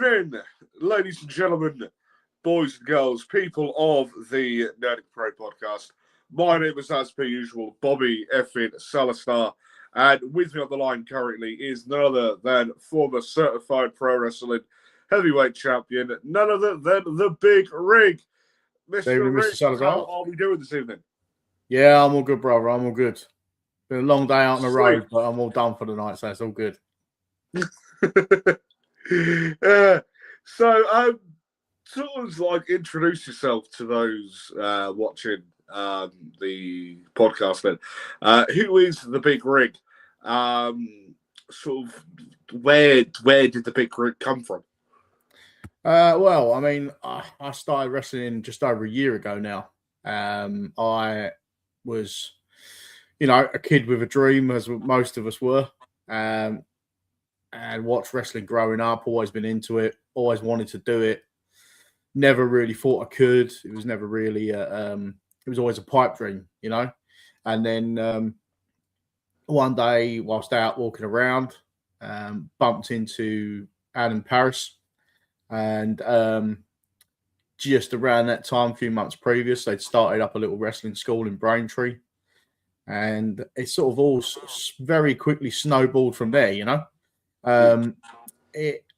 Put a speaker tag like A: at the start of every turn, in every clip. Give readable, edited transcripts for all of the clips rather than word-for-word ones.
A: evening, ladies and gentlemen, boys and girls, people of the Nerdic Pro Podcast. My name is, as per usual, Bobby effing Salazar, and with me on the line currently is none other than former certified pro wrestling heavyweight champion, none other than the Big Rig. Mr. Rig,
B: Salazar.
A: how are we doing this evening?
B: Yeah, I'm all good, brother. I'm all good. Been a long day out on the road, but I'm all done for the night, so it's all good.
A: So, sort of like introduce yourself to those watching the podcast. Then, who is the Big Rig? Sort of where did the Big Rig come from?
B: Well, I mean, I started wrestling just over a year ago now. I was, a kid with a dream, as most of us were. And watched wrestling growing up, always been into it, always wanted to do it. Never really thought I could. It was never really, it was always a pipe dream, And then one day, whilst out walking around, bumped into Adam Paris. And just around that time, a few months previous, they'd started up a little wrestling school in Braintree. And it sort of all very quickly snowballed from there,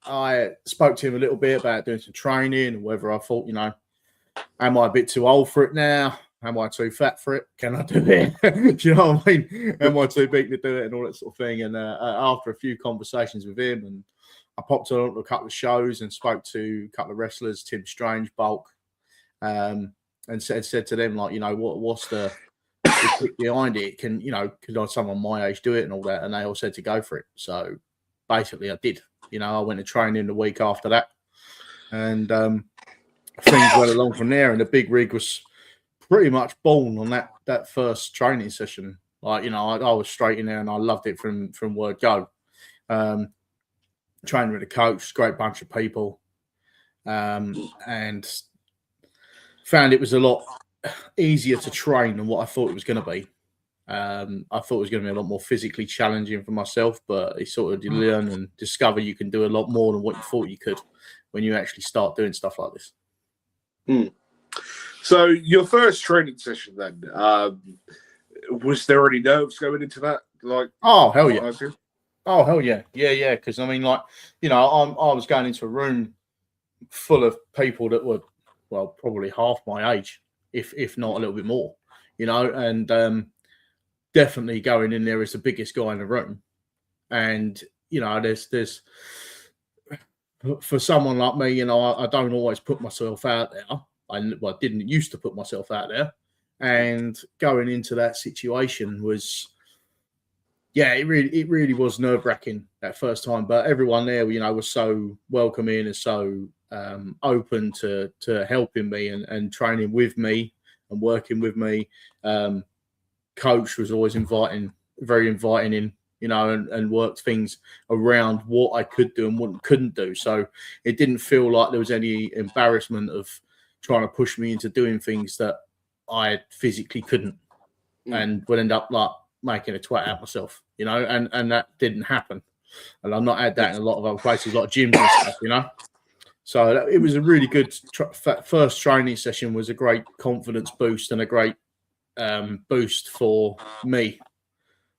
B: I spoke to him a little bit about doing some training, whether I thought, am I a bit too old for it now? Am I too fat for it? Can I do it? Do you know what I mean? Am I too big to do it and all that sort of thing? And after a few conversations with him, and I popped on to a couple of shows and spoke to a couple of wrestlers, Tim Strange, Bulk, and said to them, like, what's the trick behind it? Can someone my age do it and all that? And they all said to go for it. So basically I did. I went to training the week after that, and things went along from there. And the Big Rig was pretty much born on that first training session. Like, I was straight in there and I loved it from word go. Training with a coach, great bunch of people, and found it was a lot easier to train than what I thought it was going to be. I thought it was going to be a lot more physically challenging for myself, but you learn and discover you can do a lot more than what you thought you could when you actually start doing stuff like this.
A: So your first training session then, was there any nerves going into that? Like,
B: oh, hell yeah. Oh, hell yeah. Yeah. Because, I was going into a room full of people that were, well, probably half my age, if not a little bit more, and definitely going in there as the biggest guy in the room. And, there's for someone like me, I don't always put myself out there. I didn't used to put myself out there. And going into that situation was, it really was nerve-wracking that first time. But everyone there, was so welcoming and so open to helping me and training with me and working with me. Coach was always very inviting in, and worked things around what I could do and what couldn't do. So it didn't feel like there was any embarrassment of trying to push me into doing things that I physically couldn't and would end up like making a twat out myself, and that didn't happen. And I've not had that in a lot of other places, like gyms and stuff, So it was a really good first training session. Was a great confidence boost and a great boost for me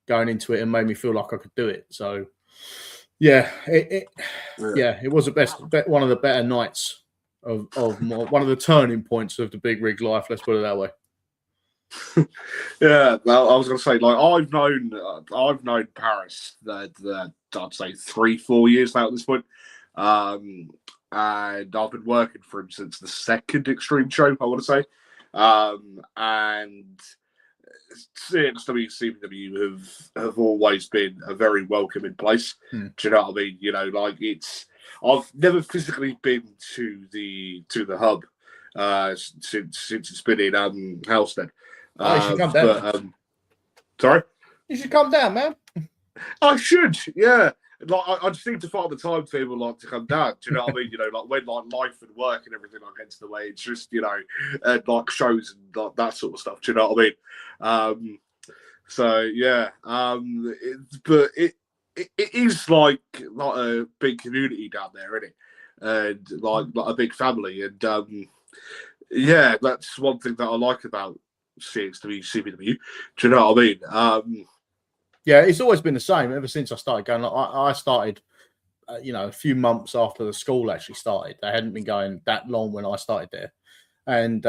B: going into it, and made me feel like I could do it. So it was one of the better nights of one of the turning points of the Big Rig life. Let's put it that way.
A: Yeah, well, I was going to say, like, I've known Paris that I'd say 3-4 years now at this point, and I've been working for him since the second Extreme show, I want to say, and since CPW have always been a very welcoming place. Do you know what I mean? I've never physically been to the hub since it's been in Halstead.
B: You should come down.
A: Sorry?
B: You should come down, man.
A: I should, yeah. Like, I just need to find the time for people like to come down. Do you know what I mean? Like when like life and work and everything like gets in the way, it's just like shows and like that sort of stuff. Do you know what I mean? So yeah. But it is like not a big community down there, isn't it? and like a big family. And yeah, that's one thing that I like about CXW, CPW. Do you know what I mean?
B: Yeah, it's always been the same ever since I started going. Like, I started, a few months after the school actually started. They hadn't been going that long when I started there, and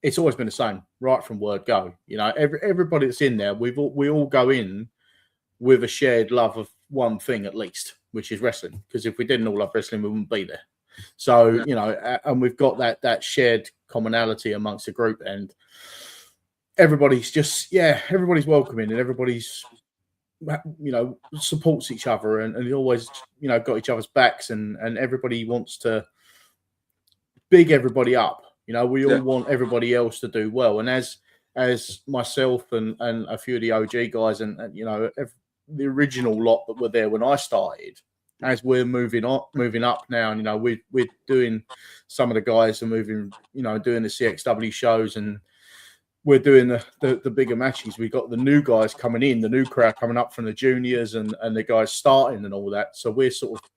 B: it's always been the same right from word go. Everybody that's in there, we all go in with a shared love of one thing at least, which is wrestling. Because if we didn't all love wrestling, we wouldn't be there. So and we've got that shared commonality amongst the group, and everybody's everybody's welcoming, and everybody's supports each other, and always got each other's backs, and everybody wants to big everybody up. We all want everybody else to do well, and as myself and a few of the OG guys and the original lot that were there when I started, as we're moving up now, and we're doing, some of the guys are moving, doing the CXW shows, and we're doing the bigger matches. We've got the new guys coming in, the new crowd coming up from the juniors, and the guys starting and all that. So we're sort of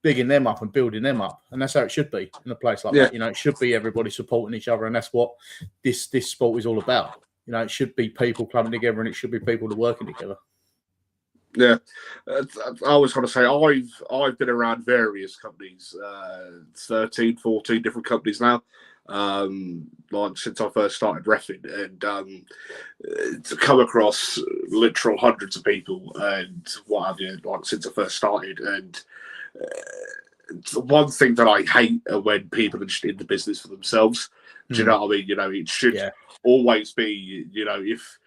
B: bigging them up and building them up, and that's how it should be in a place like that. It should be everybody supporting each other, and that's what this sport is all about. It should be people clubbing together, and it should be people that are working together.
A: Yeah, I always want to say I've been around various companies, 13, 14 different companies now. Like since I first started reffing, and to come across literal hundreds of people and what have you, like since I first started. And one thing that I hate are when people are just in the business for themselves. Do you know what I mean? It should always be, if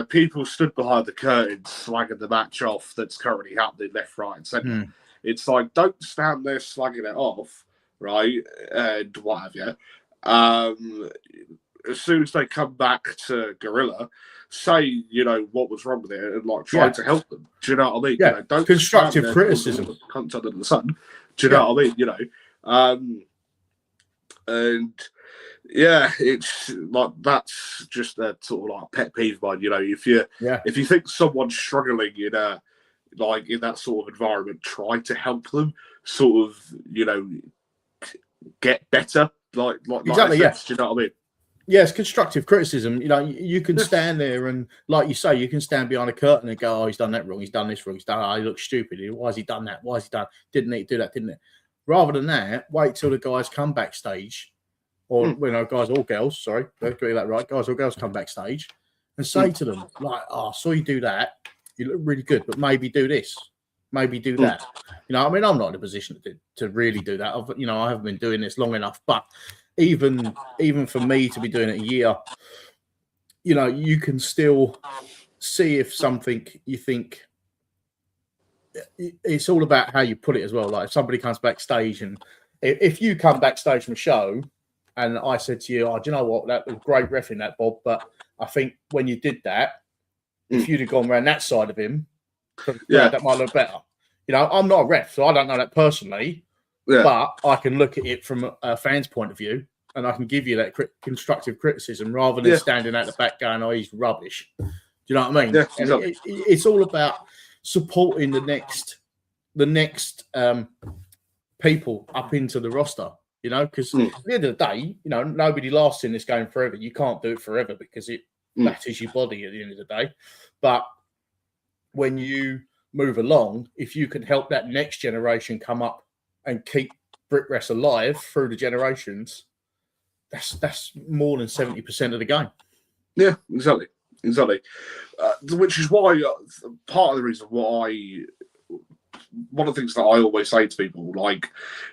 A: people stood behind the curtain slagging the match off that's currently happening left, right, and centre. It's like, don't stand there slagging it off, right, and what have you. As soon as they come back to Gorilla, say, what was wrong with it, and like try to help them. Do you know what I mean?
B: Yeah,
A: don't
B: constructive criticism.
A: Cunt under the sun. Do you know what I mean? And yeah, it's like that's just a sort of like pet peeve of mine. If you think someone's struggling in that sort of environment, try to help them sort of get better. Like
B: exactly,
A: do you know what I mean?
B: Yes, constructive criticism. You can stand there and, like you say, you can stand behind a curtain and go, "Oh, he's done that wrong. He's done this wrong. He looks stupid. Why has he done that? Why has he done? Didn't he do that? Didn't it?" Rather than that, wait till the guys come backstage, or guys or girls. Sorry, let's get that right. Guys or girls come backstage and say to them, like, "Oh, I saw you do that. You look really good, but maybe do this, maybe do that." I mean, I'm not in a position to really do that. I haven't been doing this long enough, but even for me to be doing it a year, you can still see if something you think, it's all about how you put it as well. Like if somebody comes backstage, and if you come backstage from a show and I said to you, "Oh, do you know what? That was great reffing that, Bob, but I think when you did that, if you'd have gone around that side of him, that might look better." I'm not a ref, so I don't know that personally, but I can look at it from a fan's point of view, and I can give you that constructive criticism rather than standing at the back going, "Oh, he's rubbish." Do you know what I mean?
A: Yeah, exactly.
B: It's all about supporting the next people up into the roster. Because at the end of the day, nobody lasts in this game forever. You can't do it forever because it batters your body at the end of the day. But when you move along, if you can help that next generation come up and keep BritWres alive through the generations, that's more than 70% of the game.
A: Yeah, exactly. Which is why part of the reason why one of the things that I always say to people, like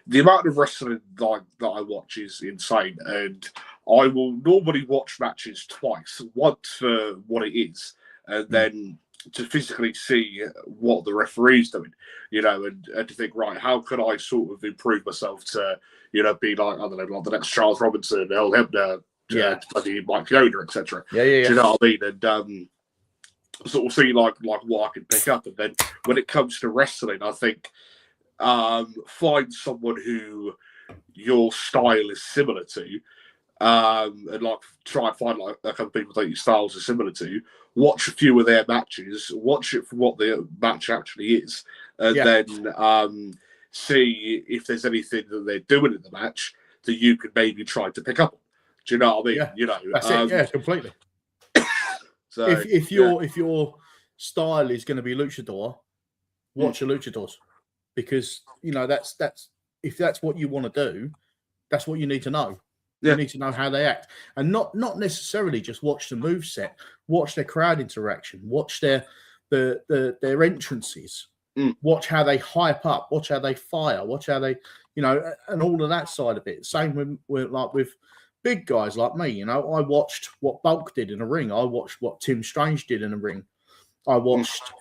A: the amount of wrestling that I watch is insane, and I will normally watch matches twice, once for what it is, and then to physically see what the referee's doing, and to think, right, how can I sort of improve myself to, be like, I don't know, like the next Charles Robinson, Earl Hebner, Mike Yoder, etc.
B: Yeah.
A: Do you know what I mean? And sort of see like what I can pick up. And then when it comes to wrestling, I think find someone who your style is similar to, and like try and find like a couple of people that your styles are similar to. Watch a few of their matches, watch it for what the match actually is, and then see if there's anything that they're doing in the match that you could maybe try to pick up on. Do you know what I mean?
B: Yeah,
A: you know,
B: that's it. Yeah, completely.
A: So
B: if your style is going to be luchador, watch your luchadors, because that's if that's what you want to do, that's what you need to know. You need to know how they act, and not necessarily just watch the moveset. Watch their crowd interaction. Watch their entrances. Watch how they hype up. Watch how they fire. Watch how they, and all of that side of it. Same with big guys like me. I watched what Bulk did in the ring. I watched what Tim Strange did in the ring. I watched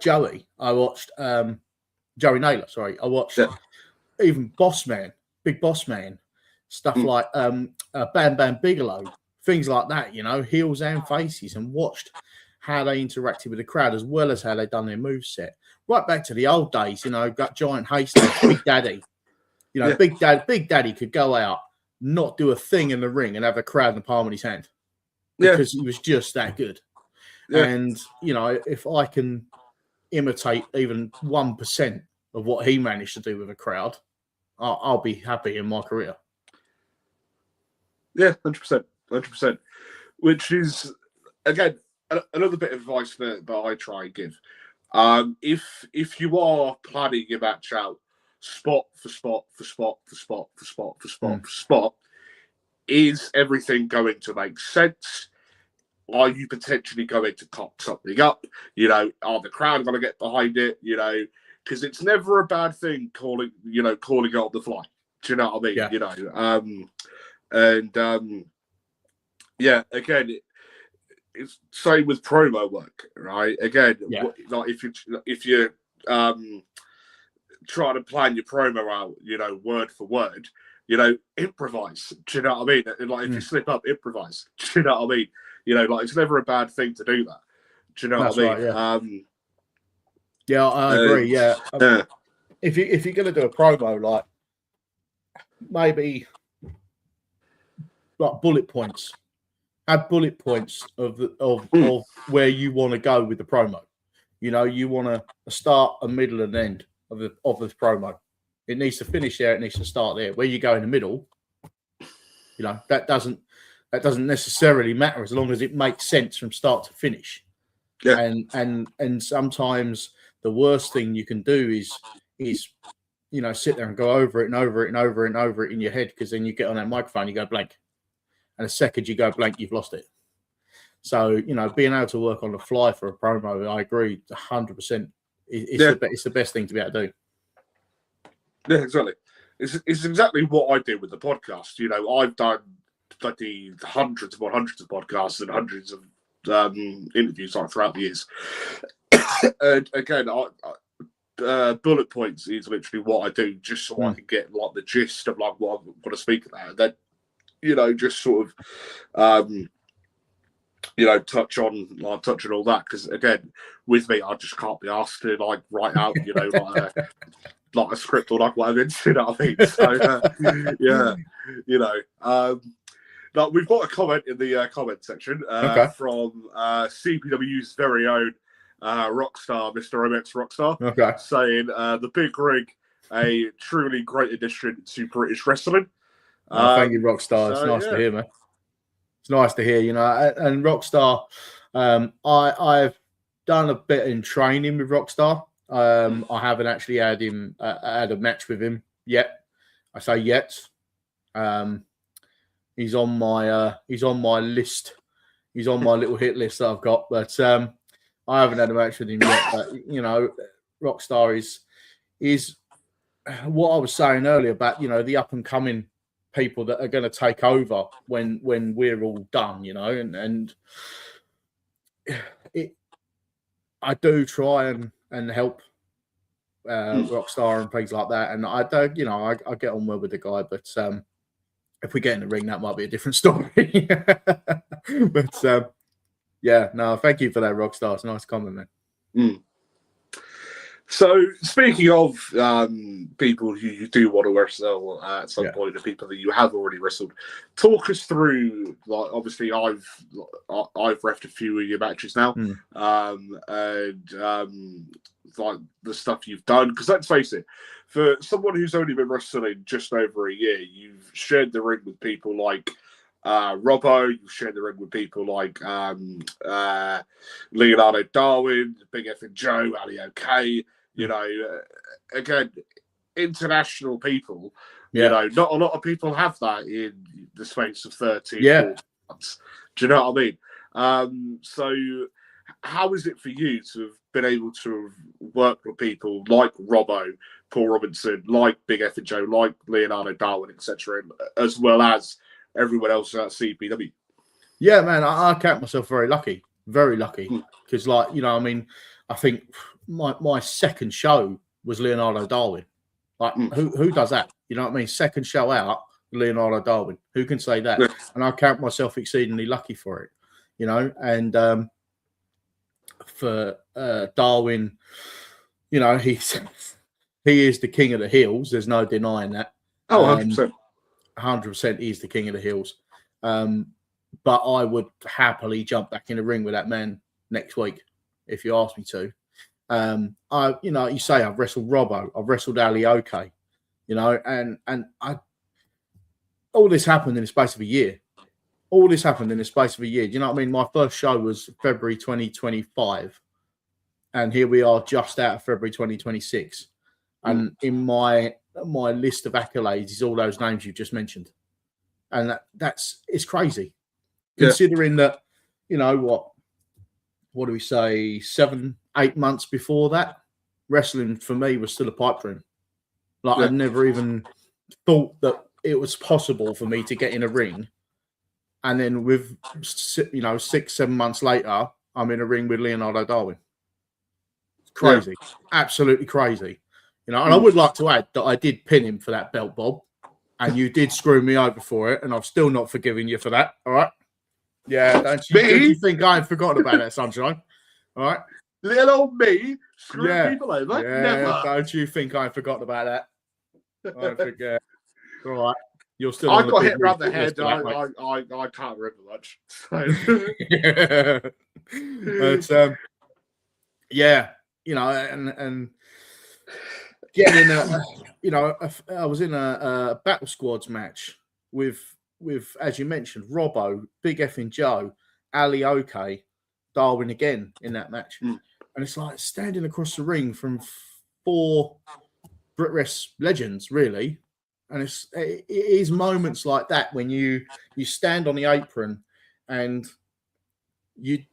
B: Joey. I watched Joey Naylor. Sorry, I watched even Boss Man, Big Boss Man, stuff like Bam Bam Bigelow, things like that. Heels and faces, and watched how they interacted with the crowd as well as how they done their moveset. Right back to the old days, got Giant Haystack, Big Daddy. Big Daddy could go out, not do a thing in the ring, and have a crowd in the palm of his hand because he was just that good. Yeah. And if I can imitate even 1% of what he managed to do with a crowd, I'll be happy in my career.
A: Yeah, 100%. Which is, again, another bit of advice that I try and give. If you are planning your match out spot for spot, is everything going to make sense? Are you potentially going to cock something up? Are the crowd going to get behind it? Because it's never a bad thing calling it on the fly. Do you know what I mean? Yeah. Again, it's same with promo work, right? Again, like if you're trying to plan your promo out, word for word, improvise. Do you know what I mean? Like if you slip up, improvise. Do you know what I mean? Like it's never a bad thing to do that. Do you know what I mean?
B: Right, yeah. I agree. Yeah. If you're going to do a promo, like maybe like bullet points, have bullet points of where you want to go with the promo. You want a start, a middle, and end of this promo. It needs to finish there. It needs to start there. Where you go in the middle, that doesn't necessarily matter as long as it makes sense from start to finish. Yeah. And sometimes the worst thing you can do is sit there and go over it and over it and over it and over it in your head, because then you get on that microphone, you go blank. And the second you go blank, you've lost it. So, being able to work on the fly for a promo, I agree 100%. It's the best thing to be able to do.
A: Yeah, exactly. It's exactly what I do with the podcast. I've done bloody hundreds of podcasts and hundreds of interviews throughout the years. And again, bullet points is literally what I do, just so I can get like the gist of like what I want to speak about. And then, just sort of touch on all that, because again, with me, I just can't be asked to like write out like a script or like whatever. You know what I mean? So now we've got a comment in the comment section from CPW's very own Rockstar, Mr. MX Rockstar, saying the big rig, a truly great addition to British wrestling.
B: Thank you, Rockstar. It's nice to hear, man. It's nice to hear, and Rockstar, I've done a bit in training with Rockstar. I haven't actually had a match with him yet. I say yet. He's on my list. He's on my little hit list that I've got, but I haven't had a match with him yet. But Rockstar is what I was saying earlier about the up and coming people that are going to take over when we're all done, and I do try and help Rockstar and things like that, and I don't, I get on well with the guy, but if we get in the ring, that might be a different story. But thank you for that, Rockstar. It's a nice comment, man.
A: So, speaking of people who you do want to wrestle at some point, the people that you have already wrestled, talk us through. Like, obviously, I've reffed a few of your matches now, and like the stuff you've done. Because let's face it, for someone who's only been wrestling just over a year, you've shared the ring with people like Robbo, you've shared the ring with people like Leonardo Darwin, Big F and Joe, Ali OK. You know, again, international people. You know, not a lot of people have that in the space of 13 months. Do you know what I mean? So how is it for you to have been able to work with people like Robbo, Paul Robinson, like Big F and Joe, like Leonardo Darwin, etc., as well as everyone else at CPW?
B: Yeah, man, I count myself very lucky, because, like, you know, I mean, I think my second show was Leonardo Darwin. Like, who does that? You know what I mean? Second show out, Leonardo Darwin. Who can say that? And I count myself exceedingly lucky for it. You know, and for Darwin, you know, he is the king of the hills. There's no denying that.
A: Oh, 100%.
B: 100% he's the king of the hills. But I would happily jump back in the ring with that man next week if you ask me to. You know, you say I've wrestled Robbo, I've wrestled Ali OK, you know, and all this happened in the space of a year. Do you know what I mean? My first show was February 2025, and here we are just out of February 2026. And in my list of accolades is all those names you just mentioned, and it's crazy, considering that, you know, what do we say, 7-8 months before that, wrestling for me was still a pipe dream. Like, I never even thought that it was possible for me to get in a ring, and then with, you know, 6-7 months later, I'm in a ring with Leonardo Darwin. It's crazy, absolutely crazy. You know, and I would like to add that I did pin him for that belt, Bob, and you did screw me over for it, and I've still not forgiven you for that. All right? Yeah, don't you think I ain't forgotten about that, sunshine? All right?
A: Little old me screwing people over?
B: Yeah, never. Don't you think I forgot about that? I don't think, all right. You're still.
A: I got hit around the head. I can't remember much. So.
B: But yeah, you know, and getting you know, I was in a battle squads match with as you mentioned, Robbo, Big F and Joe, Ali OK, Darwin again in that match, and it's like standing across the ring from 4 BritWres legends, really. And it is moments like that when you stand on the apron and you've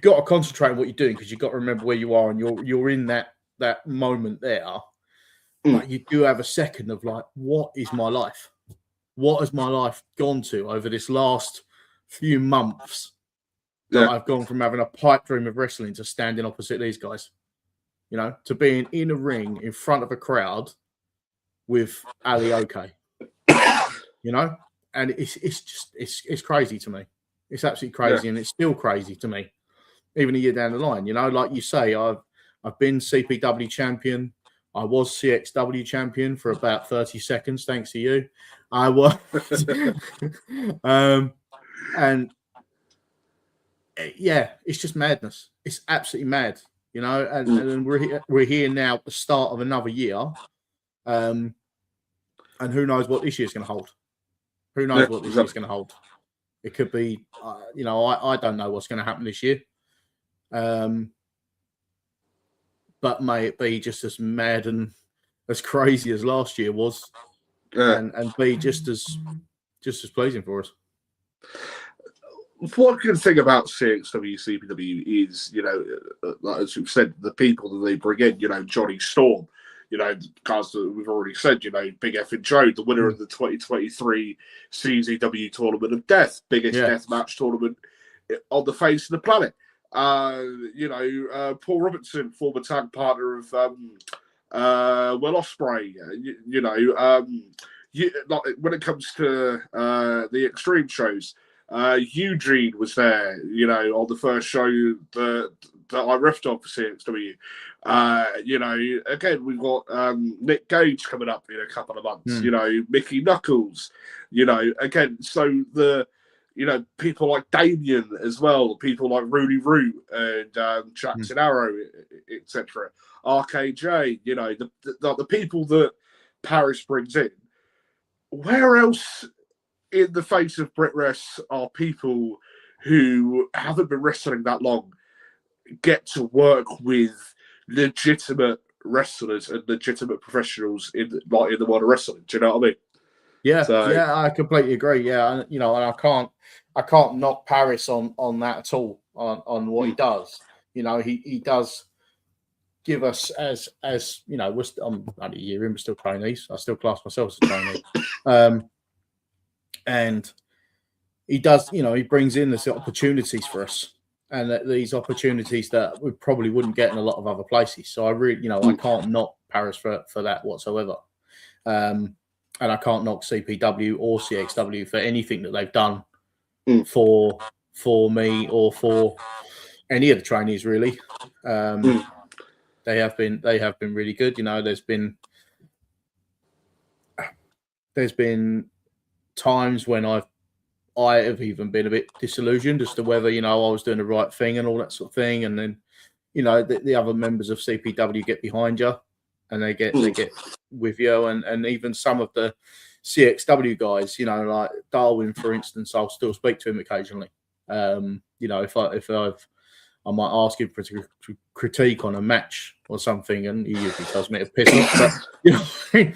B: got to concentrate on what you're doing, because you've got to remember where you are, and you're in that moment there. But you do have a second of like, what is my life? What has my life gone to over this last few months? That I've gone from having a pipe dream of wrestling to standing opposite these guys, you know, to being in a ring in front of a crowd with Ali OK, you know, and it's crazy to me. It's absolutely crazy, and it's still crazy to me, even a year down the line. You know, like you say, I've been CPW champion. I was CXW champion for about 30 seconds, thanks to you. I was, and yeah, it's just madness. It's absolutely mad, you know. And we're here now at the start of another year. And who knows what this year's going to hold? Who knows what this year's going to hold? It could be, you know, I don't know what's going to happen this year. But may it be just as mad and as crazy as last year was, and be just as pleasing for us.
A: One good thing about CXW, CPW is, you know, as we've said, the people that they bring in, you know, Johnny Storm, you know, guys that we've already said, you know, Big F and Joe, the winner of the 2023 CZW Tournament of Death, biggest death match tournament on the face of the planet. You know, Paul Robinson, former tag partner of Will Ospreay. You know, like when it comes to the extreme shows, Eugene was there. You know, on the first show that I riffed on for CXW. Again, we've got Nick Gage coming up in a couple of months. Mickey Knuckles. Again, so people like Damien as well, people like Rooney Root and Jackson Arrow, etc. RKJ. The people that Paris brings in. Where else in the face of Brit Rest are people who haven't been wrestling that long get to work with legitimate wrestlers and legitimate professionals in the world of wrestling? Do you know what I mean?
B: Yeah, I completely agree. Yeah, and I can't knock Paris on that at all on what he does. He does give us as I'm only a year in, we're still trainees. I still class myself as a trainee, and he does. He brings in these opportunities for us. And these opportunities that we probably wouldn't get in a lot of other places. So I really, I can't knock Paris for that whatsoever. And I can't knock CPW or CXW for anything that they've done for me or for any of the trainees, really. They have been really good. There's been times when I have even been a bit disillusioned as to whether, I was doing the right thing and all that sort of thing. And then, the other members of CPW get behind you and they get with you. And even some of the CXW guys, like Darwin, for instance, I'll still speak to him occasionally. I might ask him for critique on a match or something, and he usually tells me to piss off. But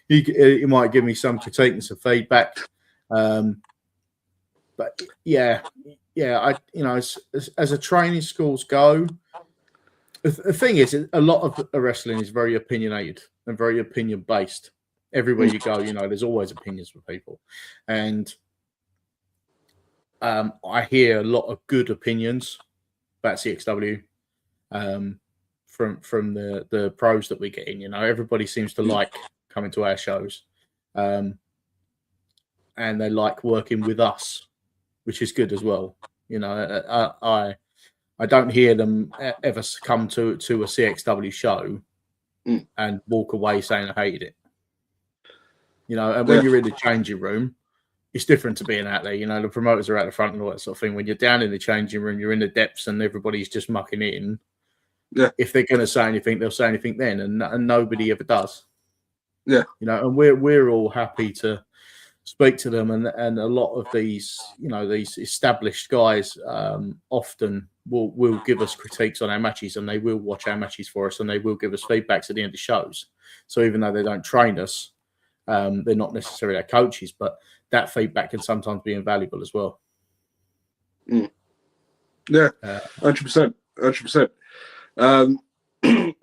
B: he might give me some critique and some feedback. But as a training schools go, the thing is, a lot of wrestling is very opinionated and very opinion based. Everywhere you go, there's always opinions for people, and I hear a lot of good opinions about CXW from the pros that we get in. Everybody seems to like coming to our shows, and they like working with us, which is good as well. I don't hear them ever come to a CXW show and walk away saying I hated it. And when you're in the changing room, it's different to being out there. The promoters are out the front and all that sort of thing. When you're down in the changing room, you're in the depths and everybody's just mucking it in. Yeah. If they're going to say anything, they'll say anything then, and nobody ever does. Yeah. And we're all happy to speak to them, and a lot of these these established guys often will give us critiques on our matches, and they will watch our matches for us, and they will give us feedbacks at the end of shows. So even though they don't train us, they're not necessarily our coaches, but that feedback can sometimes be invaluable as well.
A: Yeah, 100%.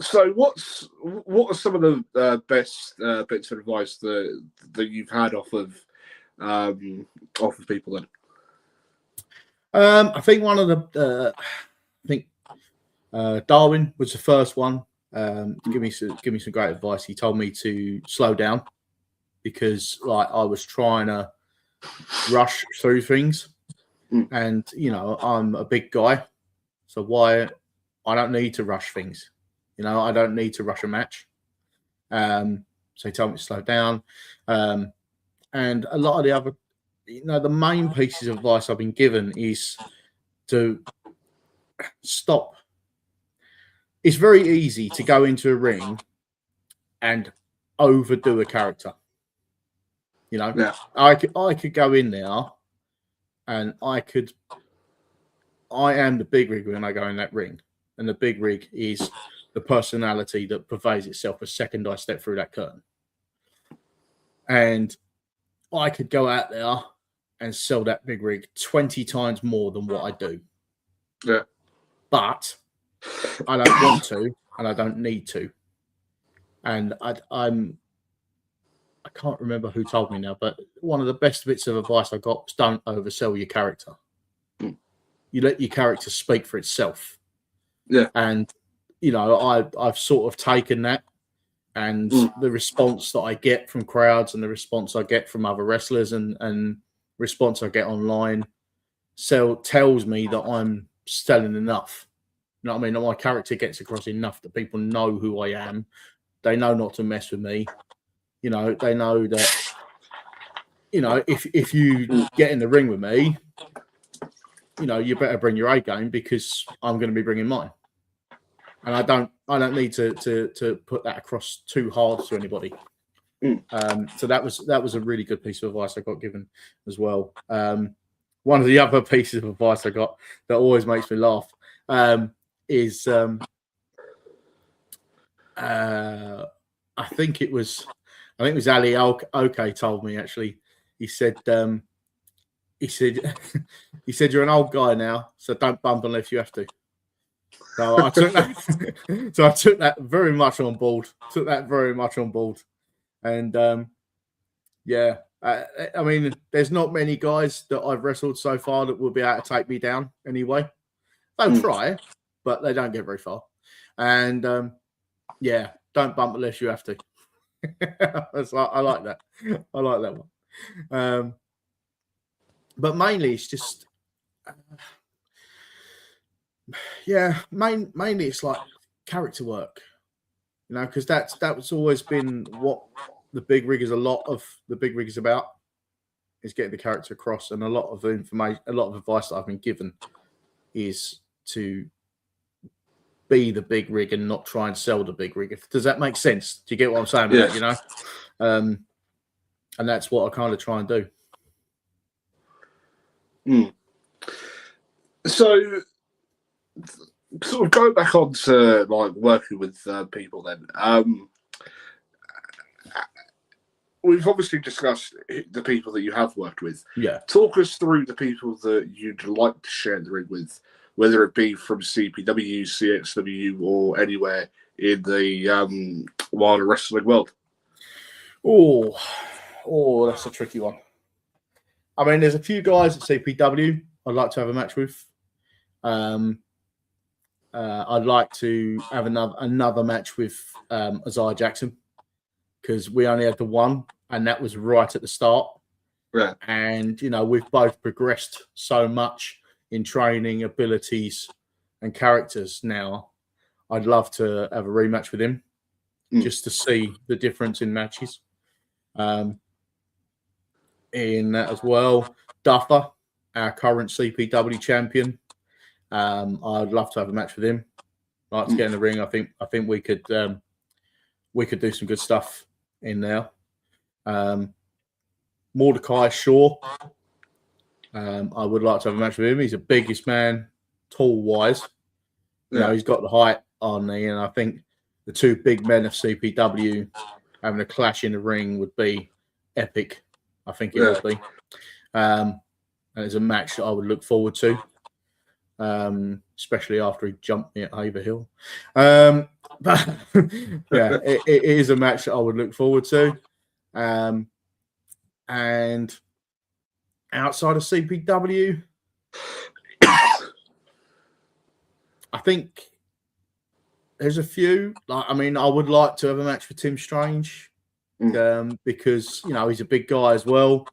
A: So what are some of the best bits of advice that you've had off of people then?
B: I think one of the Darwin was the first one. Give me some great advice. He told me to slow down because I was trying to rush through things, and I'm a big guy, so I don't need to rush things. I don't need to rush a match. So he told me to slow down. And a lot of the other, the main pieces of advice I've been given is to stop. It's very easy to go into a ring and overdo a character. I could go in there and I am the big rig when I go in that ring. And the big rig is the personality that pervades itself the second I step through that curtain. And I could go out there and sell that big rig 20 times more than what I do. Yeah. But I don't want to, and I don't need to. And I can't remember who told me now, but one of the best bits of advice I got was don't oversell your character. You let your character speak for itself. Yeah. And, I've sort of taken that, and the response that I get from crowds and the response I get from other wrestlers and response I get online tells me that I'm selling enough. You know what I mean? My character gets across enough that people know who I am. They know not to mess with me. You know, they know that, you know, if you get in the ring with me, you know, you better bring your A game because I'm going to be bringing mine. And I don't need to put that across too hard to anybody. So that was a really good piece of advice I got given as well. One of the other pieces of advice I got that always makes me laugh is I think it was Ali OK told me, actually. He said he said you're an old guy now, so don't bump unless you have to. So I took that very much on board. And yeah, I mean, there's not many guys that I've wrestled so far that will be able to take me down anyway. They'll try, but they don't get very far. And yeah, don't bump unless you have to. I like that. I like that one. But mainly it's just, mainly it's like character work, you know, because that's always been what the big rig is. A lot of the big rig is about is getting the character across, and a lot of information, a lot of advice that I've been given is to be the big rig and not try and sell the big rig. Does that make sense? Do you get what I'm saying?
A: Yeah.
B: You know, and that's what I kind of try and do.
A: So, sort of going back on to like working with people, then we've obviously discussed the people that you have worked with.
B: Yeah.
A: Talk us through the people that you'd like to share the ring with, whether it be from CPW, CXW, or anywhere in the wider wrestling world.
B: Oh, that's a tricky one. I mean, there's a few guys at CPW I'd like to have a match with. I'd like to have another match with Isaiah Jackson, because we only had the one, and that was right at the start.
A: Yeah.
B: And, you know, we've both progressed so much in training, abilities, and characters now. I'd love to have a rematch with him just to see the difference in matches. In that as well, Duffa, our current CPW champion. I'd love to have a match with him. I'd like to get in the ring. I think we could do some good stuff in there. Mordecai Shaw. I would like to have a match with him. He's the biggest man, tall wise. You know, he's got the height on me, and I think the two big men of CPW having a clash in the ring would be epic. I think it would be. And it's a match that I would look forward to, especially after he jumped me at Haverhill. But yeah, it is a match that I would look forward to. And outside of CPW, I think there's a few. Like, I mean, I would like to have a match with Tim Strange, because, you know, he's a big guy as well,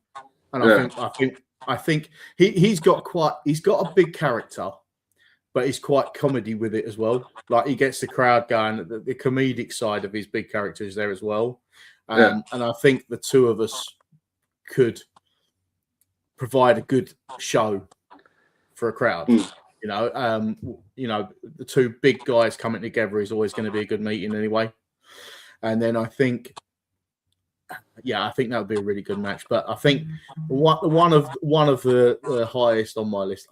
B: and I think he's got a big character, but he's quite comedy with it as well. Like, he gets the crowd going. The comedic side of his big character is there as well, and I think the two of us could provide a good show for a crowd. You know, the two big guys coming together is always going to be a good meeting anyway. And then I think that would be a really good match. But I think one of the highest on my list,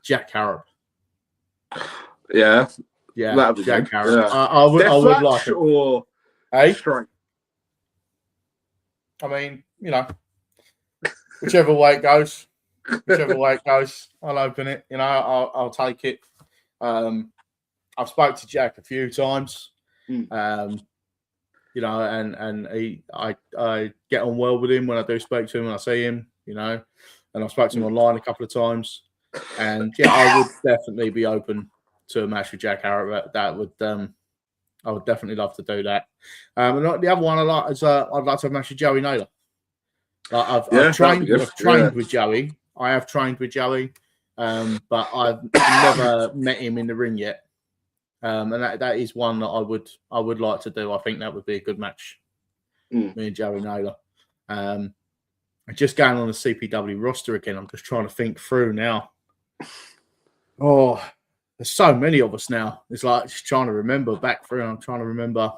B: Jack Harrop.
A: Yeah,
B: Jack Harrop. Yeah. I would like it.
A: Or strike.
B: I mean, you know, whichever way it goes. I'll open it. You know, I'll take it. I've spoke to Jack a few times. You know, and I get on well with him when I do speak to him and I see him. You know, and I've spoken to him online a couple of times. And yeah, I would definitely be open to a match with Jack Harrop. That would I would definitely love to do that. And the other one I'd like to have a match with Joey Naylor. I've trained with Joey. I have trained with Joey. but I've never met him in the ring yet. And that is one that I would like to do. I think that would be a good match. Me and Joey Naylor. Just going on the CPW roster again. I'm just trying to think through now. Oh, there's so many of us now. It's like just trying to remember back through. I'm trying to remember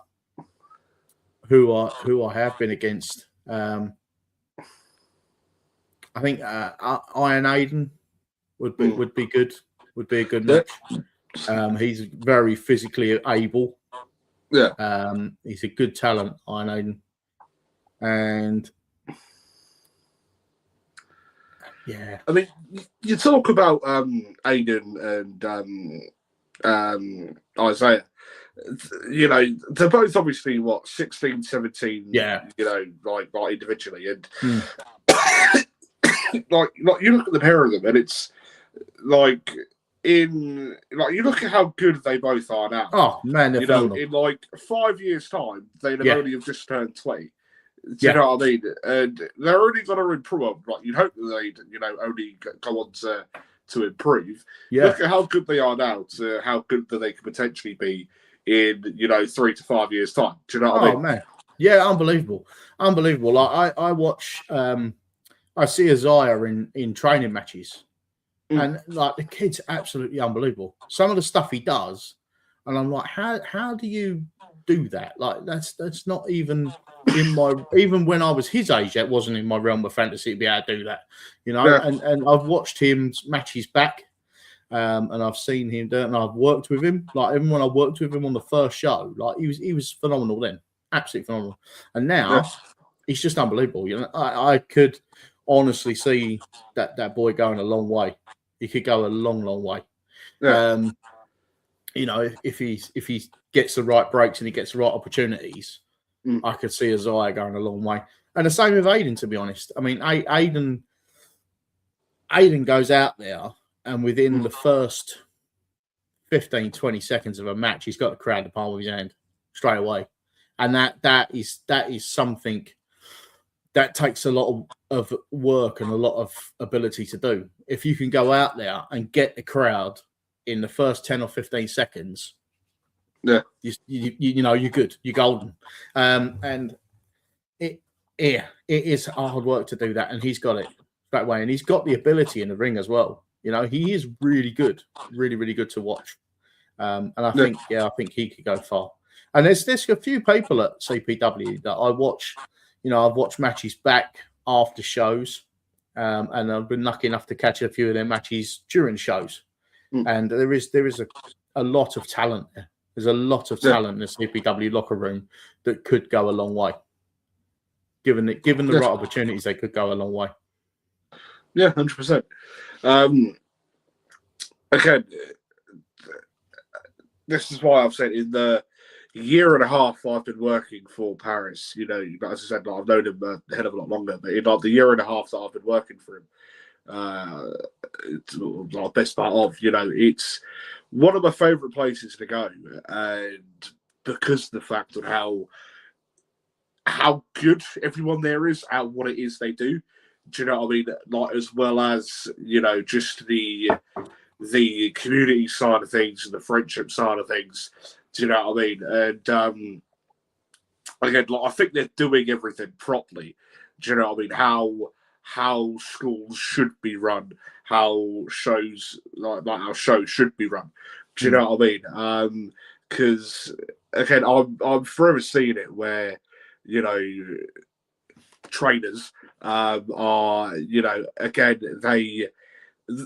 B: who I have been against. I think Iron Aiden would be good. Would be a good match. He's very physically able.
A: Yeah.
B: He's a good talent, Iron Aiden. And yeah,
A: I mean, you talk about Aiden and Isaiah. You know, they're both obviously 16, 17.
B: Yeah.
A: You know, like individually, and like you look at the pair of them, and it's like you look at how good they both are now.
B: Oh man, they're phenomenal.
A: In like 5 years' time, they'd have only have just turned 20. Do you know what I mean? And they're only going to improve. Like you'd hope that they'd, only go on to improve.
B: Yeah.
A: Look at how good they are now to how good that they could potentially be in 3 to 5 years' time. Do you know what I mean?
B: Oh man, yeah, unbelievable. Like I watch, I see Isaiah in training matches, and like the kid's absolutely unbelievable. Some of the stuff he does, and I'm like, how do you do that? Like that's not even in my, even when I was his age, that wasn't in my realm of fantasy to be able to do that,
A: Yeah.
B: And I've watched him matches back, and I've seen him do it, and I've worked with him. Like even when I worked with him on the first show, like he was phenomenal then, absolutely phenomenal. And now he's just unbelievable. I could honestly see that boy going a long way. He could go a long way.
A: Yeah.
B: If he gets the right breaks and he gets the right opportunities, I could see Isaiah going a long way. And the same with Aiden, to be honest. I mean, Aiden goes out there, and within the first 15, 20 seconds of a match, he's got the crowd in the palm of his hand straight away. And that is something that takes a lot of work and a lot of ability to do. If you can go out there and get the crowd in the first 10 or 15 seconds, you're good. You're golden. And it is hard work to do that, and he's got it that way, and he's got the ability in the ring as well. He is really good, really, really good to watch. And I think he could go far. And there's a few people at CPW that I watch. I've watched matches back after shows, and I've been lucky enough to catch a few of their matches during shows. And there is a lot of talent there. There's a lot of talent in the CPW locker room that could go a long way. Given the right opportunities, they could go a long way.
A: Yeah, 100%. Again, this is why I've said in the year and a half I've been working for Paris, as I said, I've known him a hell of a lot longer, but in the year and a half that I've been working for him, it's the best part of, it's one of my favourite places to go, and because of the fact of how good everyone there is at what it is they do. Do you know what I mean? Like, as well as, just the community side of things and the friendship side of things. Do you know what I mean? And again, I think they're doing everything properly. Do you know what I mean? How schools should be run, how shows like our show should be run. Do you know what I mean? Because again, I'm forever seeing it where trainers are again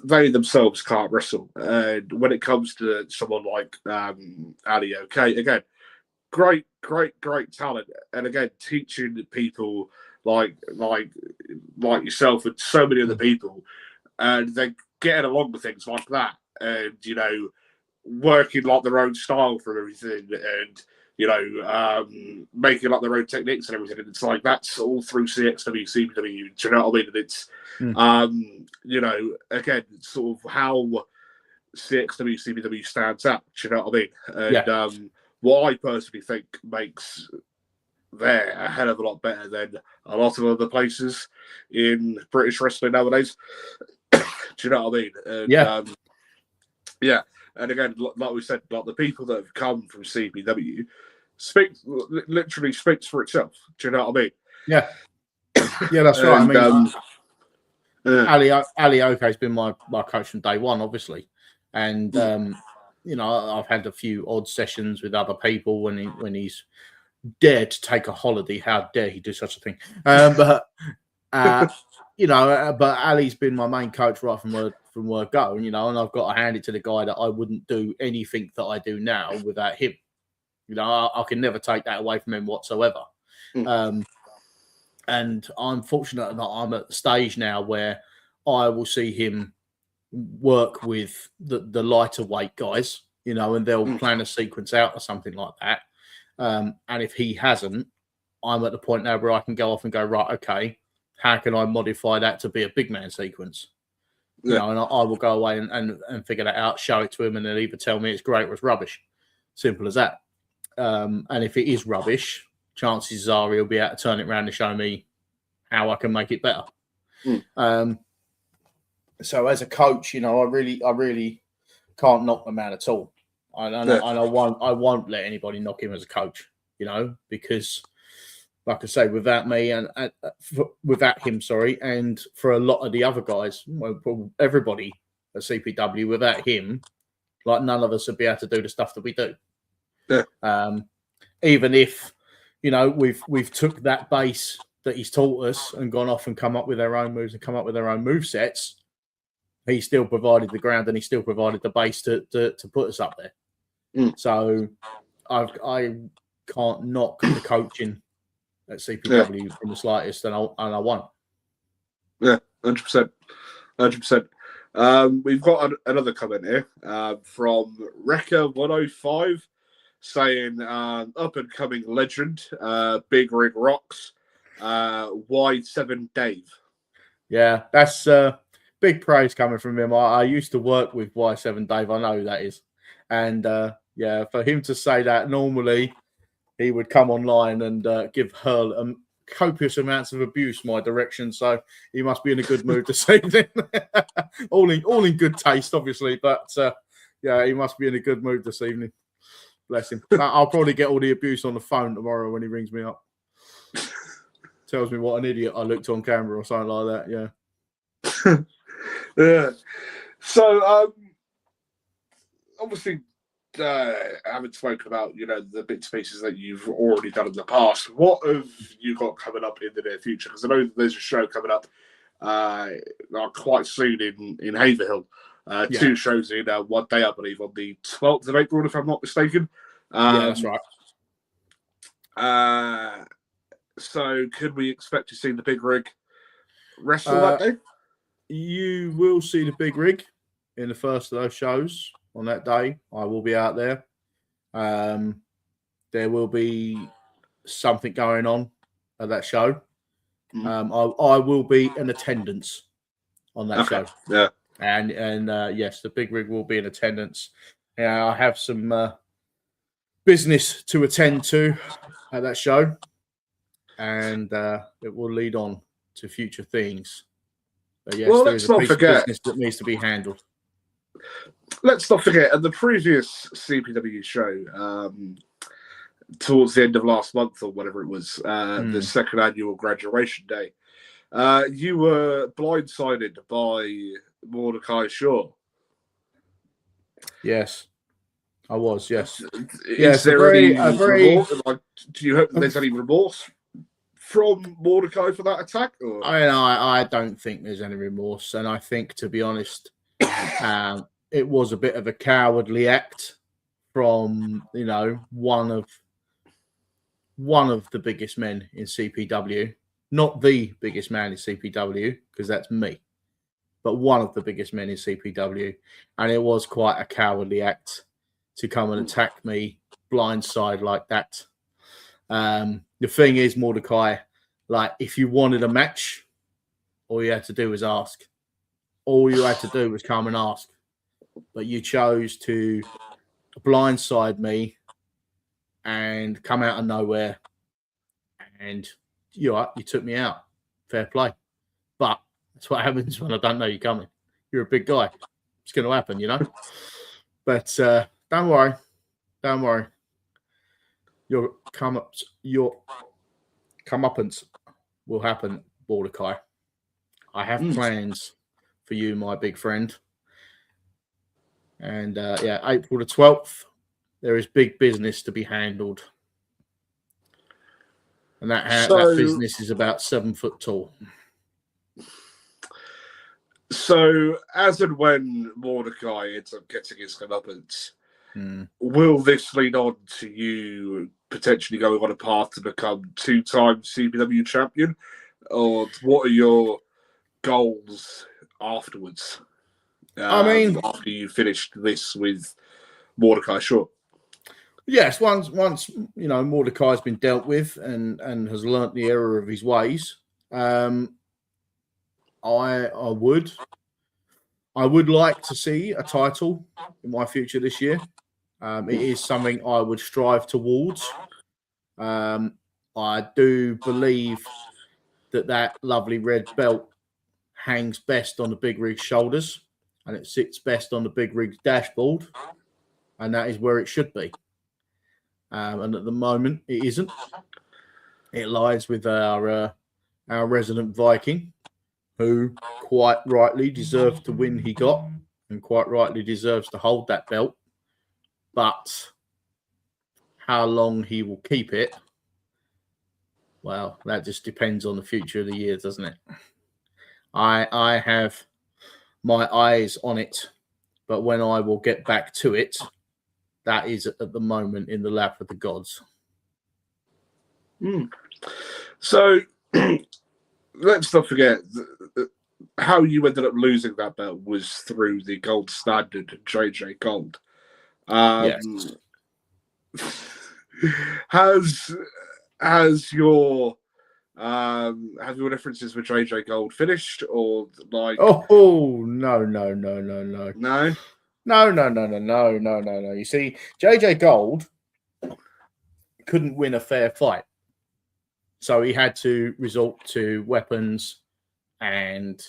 A: they themselves can't wrestle, and when it comes to someone like Ali, okay, again, great talent, and again teaching people like yourself and so many other people, and they're getting along with things like that, and working like their own style for everything, and making like their own techniques and everything, and it's like that's all through CXW, CPW. Do you know what I mean? And it's again, it's sort of how CXW, CPW stands out. Do you know what I mean? And what I personally think makes there a hell of a lot better than a lot of other places in British wrestling nowadays. Do Do you know what I mean? And,
B: Yeah.
A: Yeah. And again, like we said, like the people that have come from CPW literally speaks for itself. Do you know what I mean?
B: Yeah. Yeah, that's right.
A: And,
B: I mean, Ali Oke's been my coach from day one, obviously. And, you know, I've had a few odd sessions with other people when he's dared to take a holiday. How dare he do such a thing? You know, but Ali's been my main coach right from word go, you know, and I've got to hand it to the guy that I wouldn't do anything that I do now without him. You know, I can never take that away from him whatsoever. And I'm fortunate that I'm at the stage now where I will see him work with the lighter weight guys, you know, and they'll plan a sequence out or something like that. And if he hasn't, I'm at the point now where I can go off and go, right, okay, how can I modify that to be a big man sequence? You know, and I will go away and figure that out, show it to him, and they'll either tell me it's great or it's rubbish. Simple as that. And if it is rubbish, chances are he'll be able to turn it around and show me how I can make it better. So as a coach, you know, I really can't knock the man at all. And I won't let anybody knock him as a coach, you know, because like I say, without me and without him, and for a lot of the other guys, well, everybody at CPW, without him, like none of us would be able to do the stuff that we do. Even if, you know, we've took that base that he's taught us and gone off and come up with their own moves and come up with their own move sets, he still provided the ground and he still provided the base to put us up there. So I can't knock the coaching at CPW in the slightest, and I won't.
A: Yeah, 100%. 100%. We've got another comment here from Rekka105 saying, up and coming legend, Big Rig Rocks, Y7 Dave. Yeah,
B: that's big praise coming from him. I used to work with Y7 Dave. I know who that is. And yeah, for him to say that, normally he would come online and give her copious amounts of abuse my direction. So he must be in a good mood this evening. all in good taste, obviously. But yeah, he must be in a good mood this evening. Bless him. I'll probably get all the abuse on the phone tomorrow when he rings me up. Tells me what an idiot I looked on camera or something like that. Yeah.
A: Yeah. So obviously, haven't spoken about, you know, the bits and pieces that you've already done in the past. What have you got coming up in the near future? Because I know there's a show coming up quite soon in Haverhill. 2 shows in one day, I believe, on the 12th of April, if I'm not mistaken.
B: Yeah, that's
A: right. So could we expect to see the Big Rig wrestle that day?
B: You will see the Big Rig in the first of those shows on that day. I will be out there. There will be something going on at that show. I will be in attendance on that show.
A: Yeah.
B: And yes, the Big Rig will be in attendance. I have some business to attend to at that show, and it will lead on to future things. But yes, there is a piece of business that needs to be handled.
A: Let's not forget, at the previous CPW show, towards the end of last month or whatever it was, the second annual graduation day, you were blindsided by Mordecai Shaw.
B: Yes, I was. Yes.
A: Is there any remorse? Like, do you hope there's any remorse from Mordecai for that attack? Or?
B: I don't think there's any remorse, and I think, to be honest, it was a bit of a cowardly act from, you know, one of the biggest men in CPW, not the biggest man in CPW, because that's me, but one of the biggest men in CPW, and it was quite a cowardly act to come and attack me blindside like that. The thing is, Mordecai, like, if you wanted a match, all you had to do was ask. All you had to do was come and ask. But you chose to blindside me and come out of nowhere, and you took me out. Fair play. But that's what happens when I don't know you're coming. You're a big guy. It's going to happen, you know. But don't worry. Your comeuppance will happen, Mordecai. I have plans for you, my big friend. And April the 12th, there is big business to be handled. And that business is about 7 foot tall.
A: So, as and when Mordecai ends up getting his comeuppance, will this lead on to you potentially going on a path to become 2-time CPW champion? Or what are your goals afterwards? After you finished this with Mordecai Shaw.
B: Yes, once Mordecai's been dealt with and has learnt the error of his ways, I would like to see a title in my future this year. It is something I would strive towards. I do believe that lovely red belt hangs best on the big rig's shoulders, and it sits best on the big rig's dashboard, and that is where it should be. And at the moment, it isn't. It lies with our resident Viking, who quite rightly deserves the win he got, and quite rightly deserves to hold that belt. But how long he will keep it, well, that just depends on the future of the year, doesn't it? I have my eyes on it, but when I will get back to it, that is at the moment in the lap of the gods.
A: So let's not forget how you ended up losing that belt was through the gold standard JJ Gold.
B: Yes.
A: Has your have your differences with JJ Gold finished, or like?
B: Oh no.
A: No.
B: No. You see, JJ Gold couldn't win a fair fight, so he had to resort to weapons and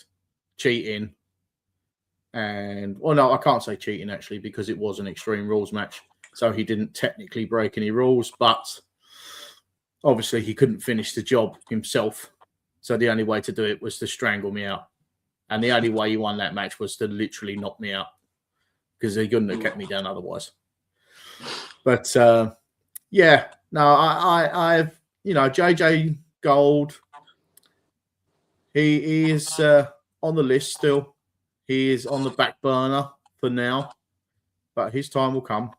B: cheating. And I can't say cheating actually, because it was an Extreme Rules match, so he didn't technically break any rules, but obviously he couldn't finish the job himself. So the only way to do it was to strangle me out, and the only way he won that match was to literally knock me out, because he couldn't have kept me down otherwise. But I've JJ Gold. He is on the list still. He is on the back burner for now, but his time will come.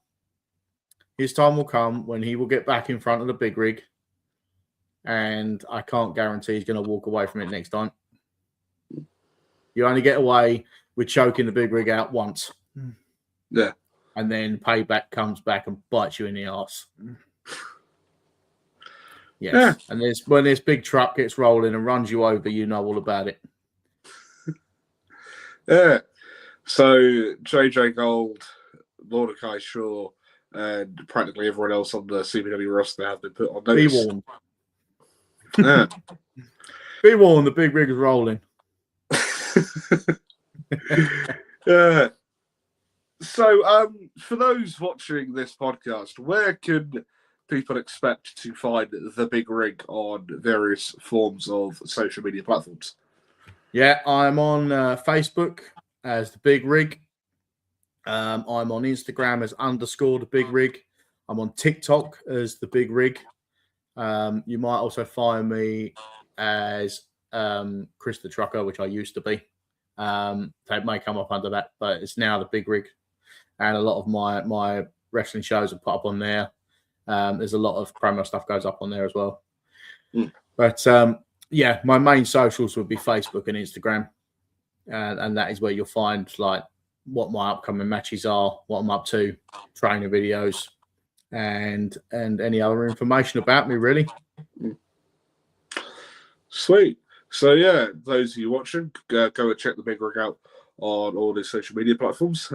B: His time will come when he will get back in front of the big rig, and I can't guarantee he's going to walk away from it next time. You only get away with choking the big rig out once.
A: Yeah.
B: And then payback comes back and bites you in the arse. Yes. Yeah. And when this big truck gets rolling and runs you over, you know all about it.
A: Yeah. So JJ Gold, Mordecai Shaw, and practically everyone else on the CPW roster have been put on notice.
B: Be warned.
A: Yeah.
B: Be warned, the big rig is rolling.
A: Yeah. So, for those watching this podcast, where can people expect to find the big rig on various forms of social media platforms?
B: Yeah, I'm on Facebook as the big rig. I'm on Instagram as _ the big rig. I'm on TikTok as the big rig. You might also find me as Chris the Trucker, which I used to be. They may come up under that, but it's now the big rig. And a lot of my wrestling shows are put up on there. There's a lot of promo stuff goes up on there as well. But my main socials would be Facebook and Instagram, and that is where you'll find like what my upcoming matches are, what I'm up to, training videos, and any other information about me, really. Sweet.
A: So yeah, those of you watching, go and check the big rig out on all the social media platforms.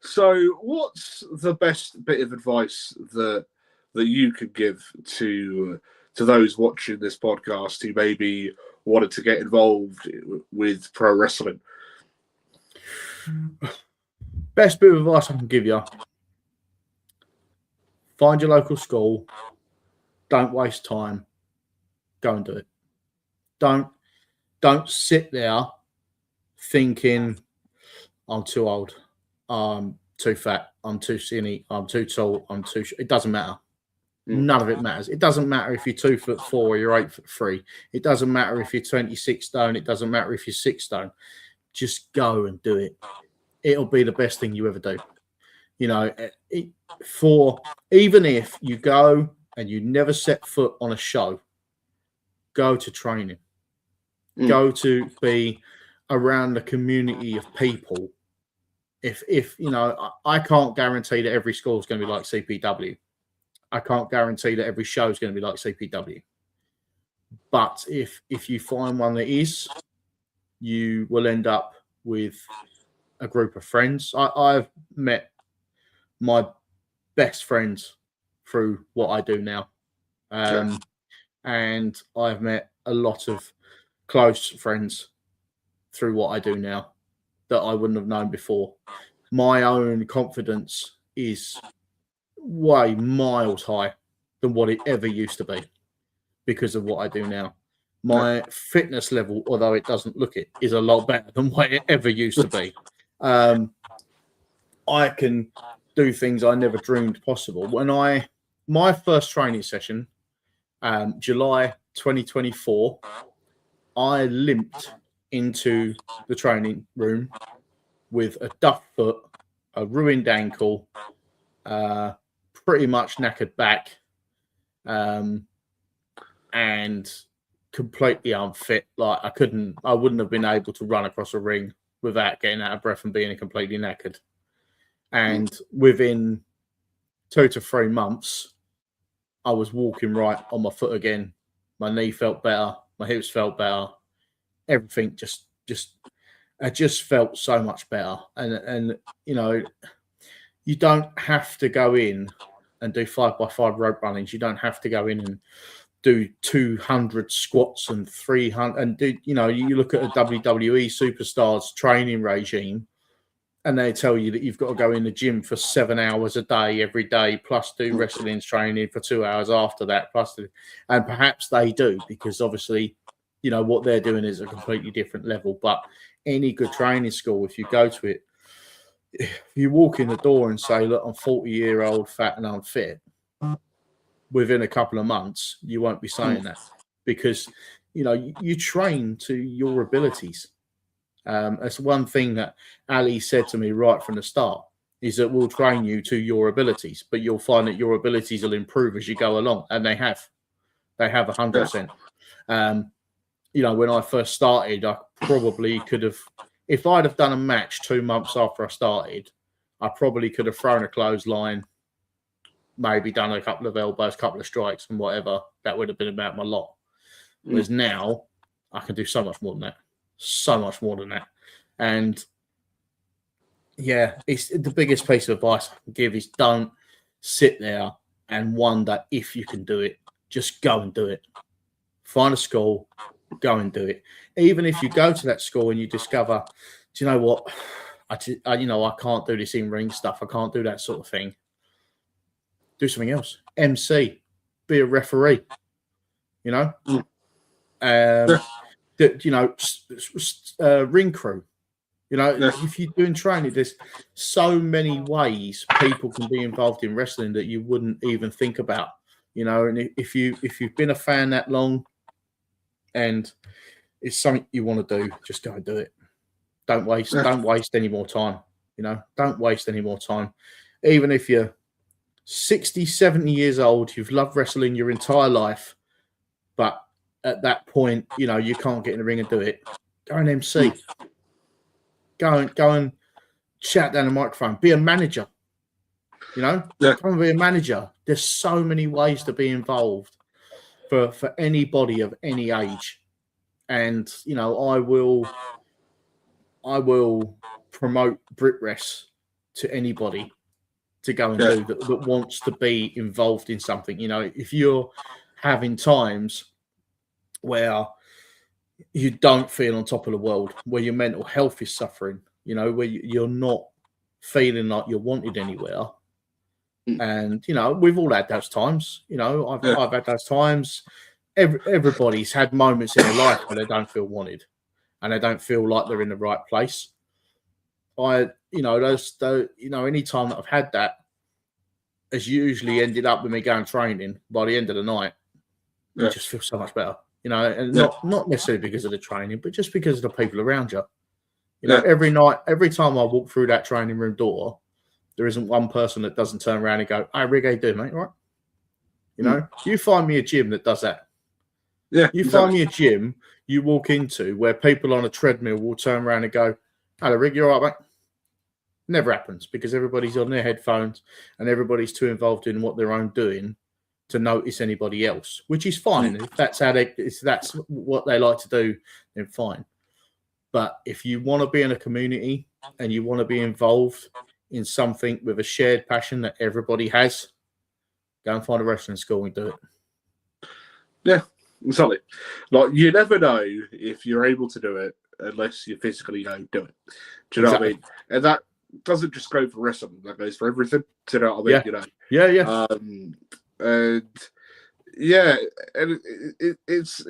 A: So what's the best bit of advice that you could give to to those watching this podcast who maybe wanted to get involved with pro wrestling?
B: Best bit of advice I can give you: find your local school. Don't waste time. Go and do it. Don't sit there thinking, I'm too old, I'm too fat, I'm too skinny, I'm too tall, it doesn't matter. None of it matters. It doesn't matter if you're 2'4" or you're 8'3". It doesn't matter if you're 26 stone. It doesn't matter if you're 6 stone. Just go and do it. It'll be the best thing you ever do. You know, even if you go and you never set foot on a show, go to training. Go to be around a community of people. If you know, I can't guarantee that every school is going to be like CPW. I can't guarantee that every show is going to be like CPW. But if you find one that is, you will end up with a group of friends. I've met my best friends through what I do now. And I've met a lot of close friends through what I do now that I wouldn't have known before. My own confidence is way miles high than what it ever used to be because of what I do now. My fitness level, although it doesn't look it, is a lot better than what it ever used to be. I can do things I never dreamed possible. My first training session, July 2024, I limped into the training room with a duff foot, a ruined ankle, pretty much knackered back, and completely unfit. Like I wouldn't have been able to run across a ring without getting out of breath and being completely knackered. And within 2 to 3 months, I was walking right on my foot again. My knee felt better. My hips felt better. Everything I just felt so much better. And you know, you don't have to go in and do 5x5 rope runnings. You don't have to go in and do 200 squats and 300 and do, you know, you look at a WWE superstars training regime and they tell you that you've got to go in the gym for 7 hours a day every day, plus do wrestling training for 2 hours after that, and perhaps they do, because obviously, you know, what they're doing is a completely different level. But any good training school, if you go to it, if you walk in the door and say, look, I'm 40-year-old, fat and unfit, within a couple of months, you won't be saying that, because, you know, you train to your abilities. That's one thing that Ali said to me right from the start, is that we'll train you to your abilities, but you'll find that your abilities will improve as you go along. And they have 100%. You know, when I first started, I probably could have, if I'd have done a match 2 months after I started, I probably could have thrown a clothesline, maybe done a couple of elbows, couple of strikes and whatever. That would have been about my lot. Whereas now I can do so much more than that. So much more than that. And yeah, it's the biggest piece of advice I can give is don't sit there and wonder if you can do it. Just go and do it. Find a school, go and do it. Even if you go to that school and you discover, do you know what? I can't do this in-ring stuff. I can't do that sort of thing. Do something else. MC, be a referee. You know, ring crew. You know, if you're doing training, there's so many ways people can be involved in wrestling that you wouldn't even think about. You know, and if you've been a fan that long, and it's something you want to do, just go and do it. Don't waste any more time. You know, don't waste any more time. Even if you're 60, 70 years old, you've loved wrestling your entire life, but at that point, you know, you can't get in the ring and do it. Go and MC. Go and shout down the microphone. Be a manager. You know, come and be a manager. There's so many ways to be involved for anybody of any age. And, you know, I will promote BritRest to anybody to go and do that wants to be involved in something. You know, if you're having times where you don't feel on top of the world, where your mental health is suffering, you know, where you're not feeling like you're wanted anywhere. And, you know, we've all had those times. You know, I've had those times. Everybody's had moments in their life where they don't feel wanted and they don't feel like they're in the right place. You know, any time that I've had that has usually ended up with me going training by the end of the night. You just feel so much better, you know, and not necessarily because of the training, but just because of the people around you. You know, every night, every time I walk through that training room door, there isn't one person that doesn't turn around and go, "Hey, Rig, how you doing, mate? All right?" You know, you find me a gym that does that.
A: Yeah.
B: You find me a gym you walk into where people on a treadmill will turn around and go, "Hello, Rig, you all right, mate?" Never happens because everybody's on their headphones and everybody's too involved in what they're own doing to notice anybody else, which is fine. If that's that's what they like to do, then fine. But if you want to be in a community and you want to be involved in something with a shared passion that everybody has, go and find a wrestling school and do it.
A: Yeah, exactly. Like, you never know if you're able to do it unless you physically go do it. Do you know what I mean? And that doesn't just go for wrestling; that goes for everything. Do you know what I mean?
B: Yeah.
A: You know. And yeah, and it's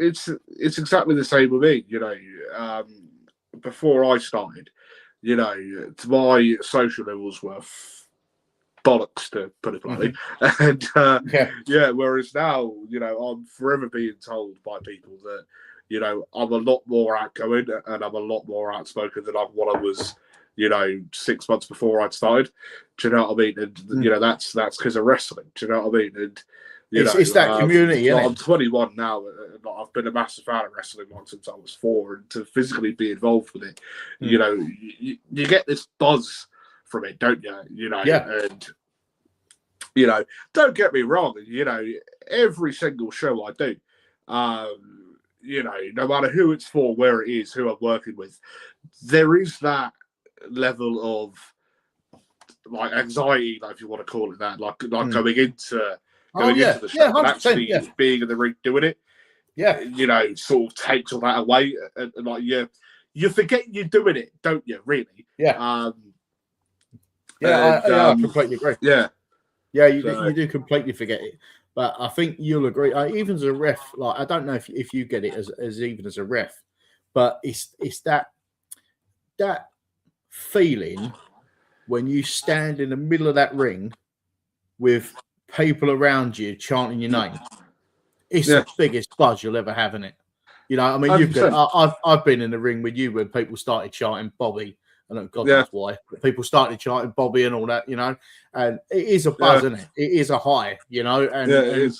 A: exactly the same with me. You know, before I started, you know, my social levels were bollocks, to put it bluntly. And whereas now, you know, I'm forever being told by people that, you know, I'm a lot more outgoing and I'm a lot more outspoken than what I was, you know, 6 months before I'd started. Do you know what I mean? And you know, that's because of wrestling. Do you know what I mean? And
B: it's that community.
A: Like, I'm 21 now, and I've been a massive fan of wrestling since I was 4, and to physically be involved with it, you know, you get this buzz from it, don't you? You know, and you know, don't get me wrong. You know, every single show I do, you know, no matter who it's for, where it is, who I'm working with, there is that level of like anxiety, like, if you want to call it that, like going into the show, and actually being in the ring doing it, you know, sort of takes all that away, and like you forget you're doing it, don't you? Really?
B: I completely agree. You do completely forget it. But I think you'll agree. Even as a ref, like, I don't know if you get it as even as a ref, but it's that feeling when you stand in the middle of that ring with people around you chanting your name. It's the biggest buzz you'll ever have in it. You know, I mean, I've been in the ring with you when people started chanting Bobby, and God knows why. People started chanting Bobby and all that, you know, and it is a buzz, isn't it? It is a high, you know, and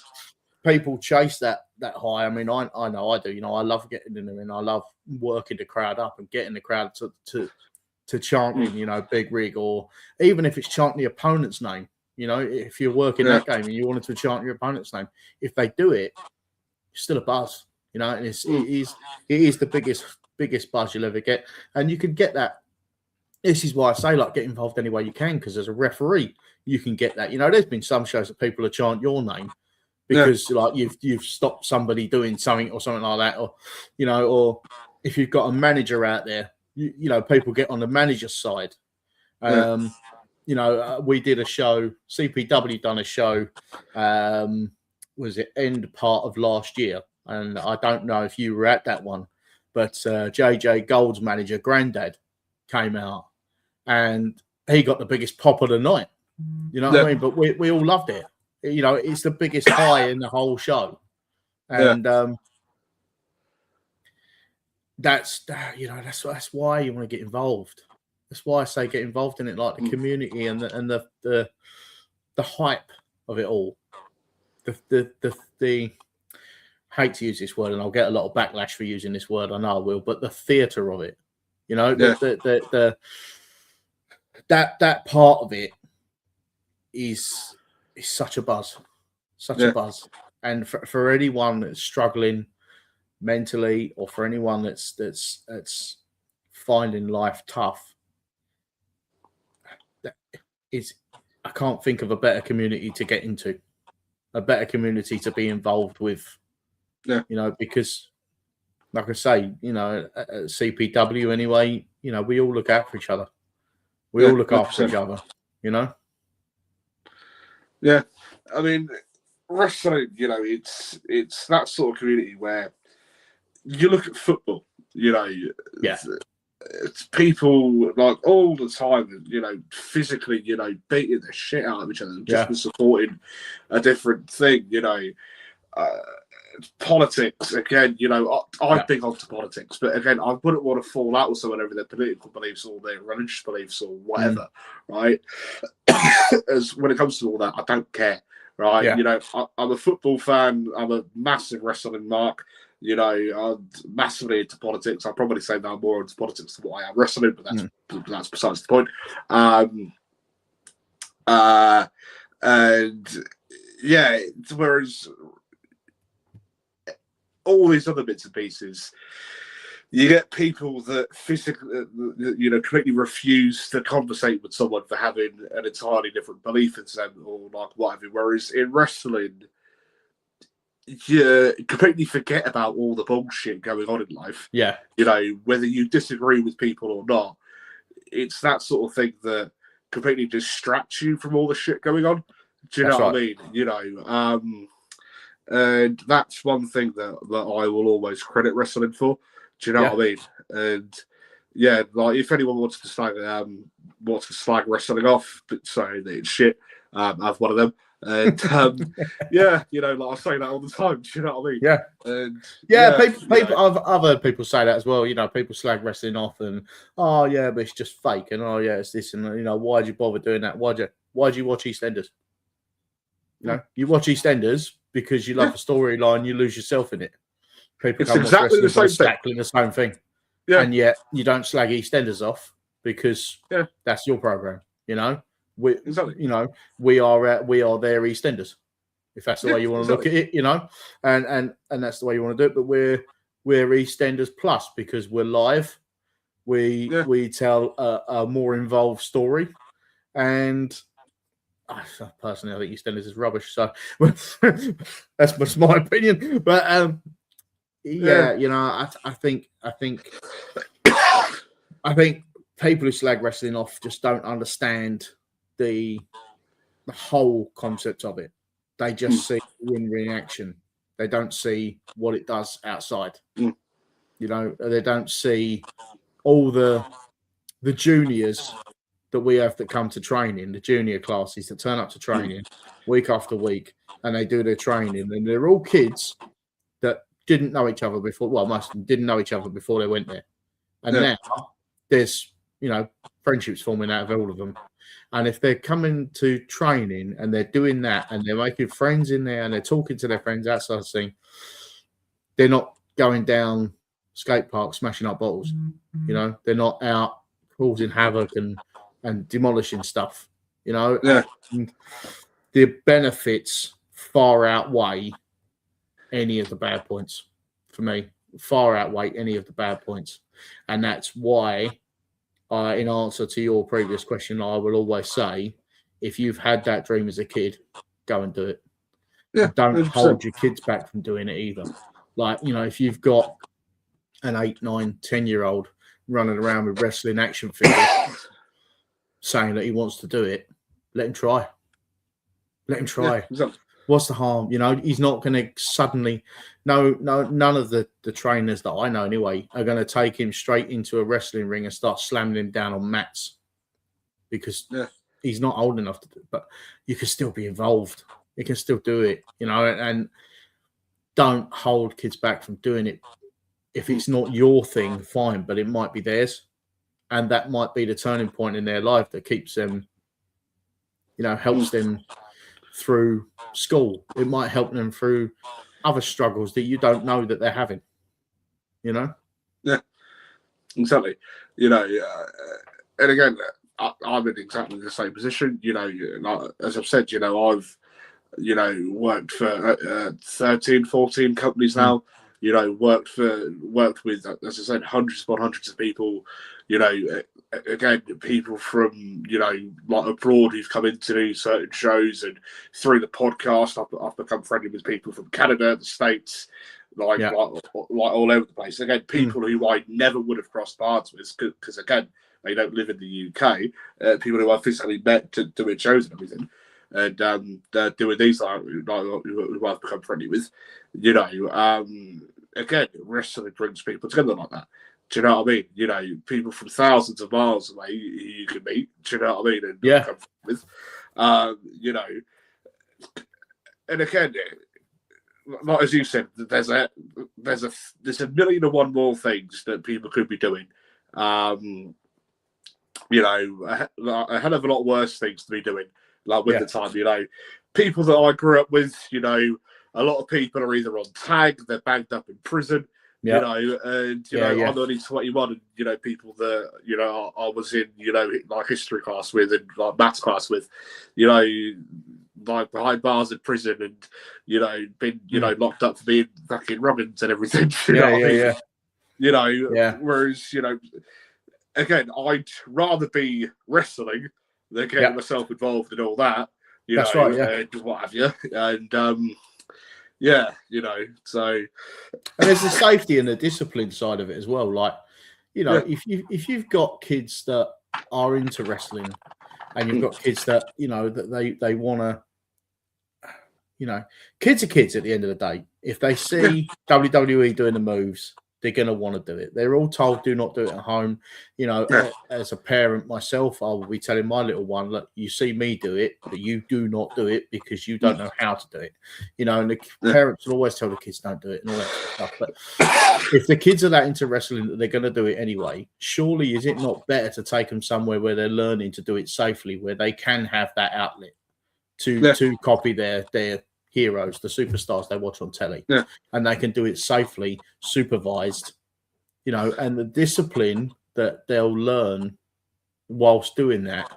B: people chase that high. I mean, I know I do. You know, I love getting in the ring. I love working the crowd up and getting the crowd to chanting, you know, Big Rig, or even if it's chanting the opponent's name. You know, if you're working that game and you wanted to chant your opponent's name, if they do it, it's still a buzz. You know, and it is the biggest buzz you'll ever get, and you can get that. This is why I say, like, get involved any way you can, because as a referee, you can get that. You know, there's been some shows that people are chant your name because like you've stopped somebody doing something or something like that, or you know, or if you've got a manager out there, you know, people get on the manager's side. You know, we did a show. CPW done a show. Was it end part of last year? And I don't know if you were at that one, but JJ Gold's manager, Grandad, came out, and he got the biggest pop of the night. You know what I mean? But we all loved it. You know, it's the biggest high in the whole show, and that's you know, that's why you want to get involved. That's why I say get involved in it, like the community and the hype of it all. The hate to use this word, and I'll get a lot of backlash for using this word. I know I will, but the theatre of it, you know, that part of it is such a buzz, a buzz. And for anyone that's struggling mentally, or for anyone that's finding life tough, I can't think of a better community to get into. a better community to be involved with.
A: Yeah.
B: You know, because like I say, you know, at CPW anyway, you know, we all look out for each other. We all look after each other, you know?
A: Yeah. I mean, wrestling, you know, it's that sort of community where you look at football, you know, it's people like all the time, you know, physically, you know, beating the shit out of each other just for supporting a different thing, you know. Politics, again, you know, I'm big onto politics, but again, I wouldn't want to fall out with someone over their political beliefs or their religious beliefs or whatever, right? As when it comes to all that, I don't care, right?
B: Yeah.
A: You know, I'm a football fan, I'm a massive wrestling mark, you know, I'm massively into politics. I'll probably say that I'm more into politics than what I am wrestling, but that's besides the point. And yeah, whereas all these other bits and pieces, you get people that physically, you know, completely refuse to conversate with someone for having an entirely different belief in them or like whatever. Whereas in wrestling, you completely forget about all the bullshit going on in life.
B: Yeah.
A: You know, whether you disagree with people or not, it's that sort of thing that completely distracts you from all the shit going on. Do you know what I mean? You know, and that's one thing that I will always credit wrestling for. Do you know what I mean? And yeah, like if anyone wants to slag wrestling off, but sorry that it's shit, I have one of them. And yeah, you know, like I say that all the time. Do you know what I mean?
B: Yeah.
A: And
B: people I've heard people say that as well. You know, people slag wrestling off and oh yeah, but it's just fake, and oh yeah, it's this, and you know, why'd you bother doing that? Why'd you watch EastEnders? You know, you watch EastEnders because you love the storyline, you lose yourself in it. People
A: it's exactly the same thing.
B: Exactly the same thing.
A: Yeah.
B: And yet you don't slag EastEnders off because that's your program. You know, we are their EastEnders, if that's the way you want to look at it. You know, and that's the way you want to do it. But we're EastEnders plus because we're live. We tell a more involved story, and personally, I think EastEnders is rubbish. So that's just my opinion. But you know, I think people who slag wrestling off just don't understand the whole concept of it. They just see win-win action. They don't see what it does outside. You know, they don't see all the juniors that we have that come to training, the junior classes that turn up to training week after week, and they do their training, and they're all kids that didn't know each other before. Well, most of them didn't know each other before they went there, and now there's, you know, friendships forming out of all of them. And if they're coming to training and they're doing that and they're making friends in there and they're talking to their friends outside the scene, they're not going down skate parks smashing up bottles. You know, they're not out causing havoc and demolishing stuff, you know. And the benefits far outweigh any of the bad points for me, and that's why in answer to your previous question, I will always say, if you've had that dream as a kid, go and do it. Don't 100%. Hold your kids back from doing it either. Like, you know, if you've got an 8, 9, 10-year-old running around with wrestling action figures saying that he wants to do it, let him try.
A: Exactly.
B: What's the harm? You know, he's not going to suddenly. No, none of the trainers that I know anyway are going to take him straight into a wrestling ring and start slamming him down on mats because he's not old enough to do it. But you can still be involved. You can still do it, you know, and don't hold kids back from doing it. If it's not your thing, fine, but it might be theirs. And that might be the turning point in their life that keeps them, you know, helps them through school. It might help them through other struggles that you don't know that they're having, you know?
A: Yeah, exactly. You know, and again, I'm in exactly the same position. You know, as I've said, you know, I've, you know, worked for 13, 14 companies now. You know, worked with, as I said, hundreds upon hundreds of people. You know, again, people from, like abroad who've come in to do certain shows, and through the podcast, I've become friendly with people from Canada, the States, like all over the place. Again, people who I never would have crossed paths with, because again, they don't live in the UK. People who I physically met to doing shows and everything, and they're doing these who I've become friendly with. Again, wrestling brings people together like that. Do you know what I mean? People from thousands of miles away you can meet. Do you know what I mean? And come with, and again, like as you said, there's a million and one more things that people could be doing. A hell of a lot worse things to be doing. Like with the time, people that I grew up with, a lot of people are either on tag, they're banged up in prison. I'm only 21, and people that I was in like history class with and like maths class with, like behind bars in prison, and been locked up for being fucking rubbings and everything. Whereas again, I'd rather be wrestling than getting myself involved in all that.
B: That's right,
A: and what have you, and so.
B: And there's the safety and the discipline side of it as well. Like, if you've got kids that are into wrestling, and you've got kids that that they want to, kids are kids at the end of the day. If they see WWE doing the moves, they're going to want to do it. They're all told, do not do it at home. As a parent myself, I will be telling my little one, look, you see me do it, but you do not do it because you don't know how to do it. And the parents will always tell the kids don't do it and all that sort of stuff. But if the kids are that into wrestling that they're going to do it anyway, surely is it not better to take them somewhere where they're learning to do it safely, where they can have that outlet to copy their heroes, the superstars they watch on telly, and they can do it safely, supervised, and the discipline that they'll learn whilst doing that,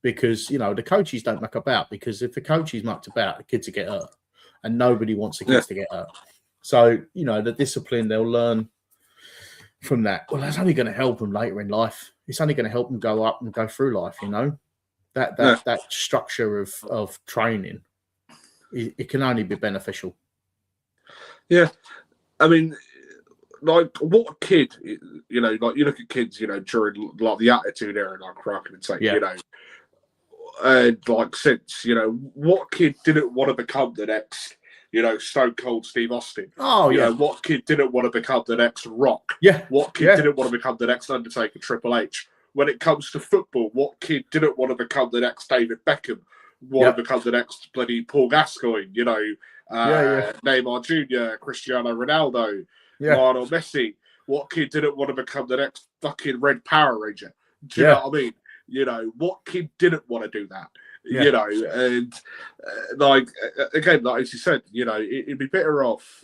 B: because the coaches don't muck about, because if the coaches mucked about, the kids will get hurt, and nobody wants the kids to get hurt. So the discipline they'll learn from that, well, that's only going to help them later in life. It's only going to help them go up and go through life. That structure of training. It can only be beneficial. Yeah.
A: I mean, like, what kid, like, you look at kids, during, like, the Attitude Era, like, cracking and saying, and, like, since, what kid didn't want to become the next, Stone Cold Steve Austin?
B: Oh, yeah.
A: What kid didn't want to become the next Rock?
B: Yeah.
A: What kid didn't want to become the next Undertaker, Triple H? When it comes to football, what kid didn't want to become the next David Beckham? Want to become the next bloody Paul Gascoigne, Neymar Jr., Cristiano Ronaldo, Lionel Messi. What kid didn't want to become the next fucking Red Power Ranger? Do you know what I mean? What kid didn't want to do that? And like, again, like as you said, it'd be better off,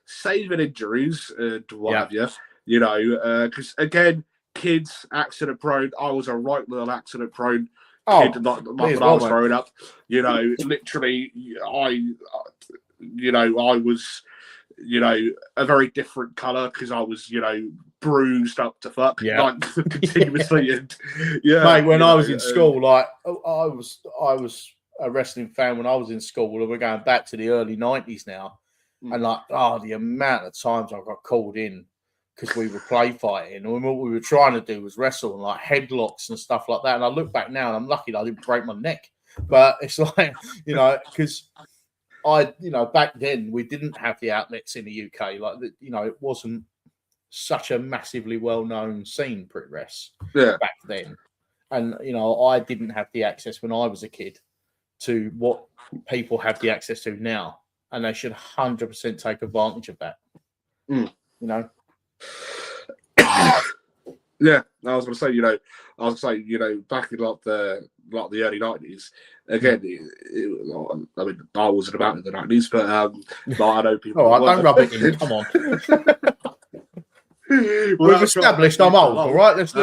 A: saving injuries and what have you, because again, kids accident prone. I was a right little accident prone. Kid, like when I was growing up, literally, I was, a very different colour because I was, bruised up to fuck, like continuously, and
B: mate. When I was in school, like I was a wrestling fan when I was in school, and we're going back to the early 90s now, and like, the amount of times I got called in because we were play fighting, and what we were trying to do was wrestle and like headlocks and stuff like that. And I look back now, and I'm lucky that I didn't break my neck. But it's like, because back then we didn't have the outlets in the UK. Like, it wasn't such a massively well-known scene, Brit Rest, back then. And, I didn't have the access when I was a kid to what people have the access to now. And they should 100% take advantage of that.
A: Yeah, I was going to say, back in like the early 90s. Again, I mean, I wasn't about in the 90s, but I know people.
B: Oh, don't rub it in. Come on. We've established I'm old, all right? Let's.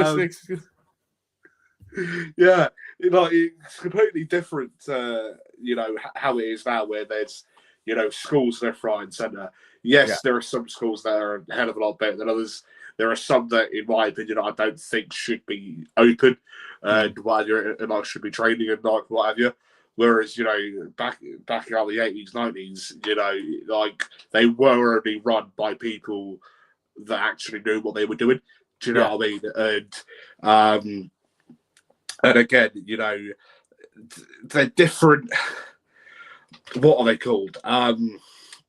A: Yeah, it's completely different. How it is now, where there's schools left, right, and centre. Yes, there are some schools that are a hell of a lot better than others. there are some that, in my opinion, I don't think should be open, and while you're and I should be training and like what have you. Whereas, back in the 80s, 90s, like they were only run by people that actually knew what they were doing. Do you know what I mean? And again, they're different. What are they called?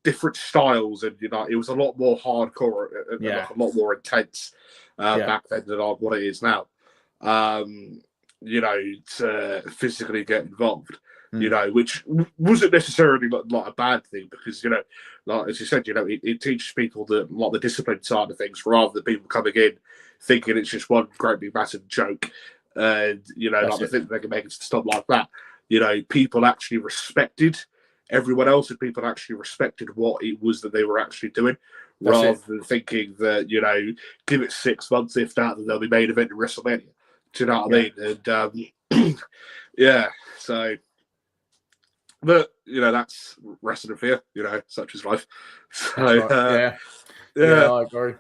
A: Different styles, and it was a lot more hardcore and like a lot more intense back then than what it is now. To physically get involved, which wasn't necessarily like a bad thing, because like as you said, it teaches people the discipline side of things, rather than people coming in thinking it's just one great big massive joke, and they think they can make it stop like that. People actually respected everyone else, and people actually respected what it was that they were actually doing, rather than thinking that give it 6 months, if that, then they'll be main event in WrestleMania. Do you know what I mean? And so, but that's wrestling fear. Such is life. So
B: right. I agree.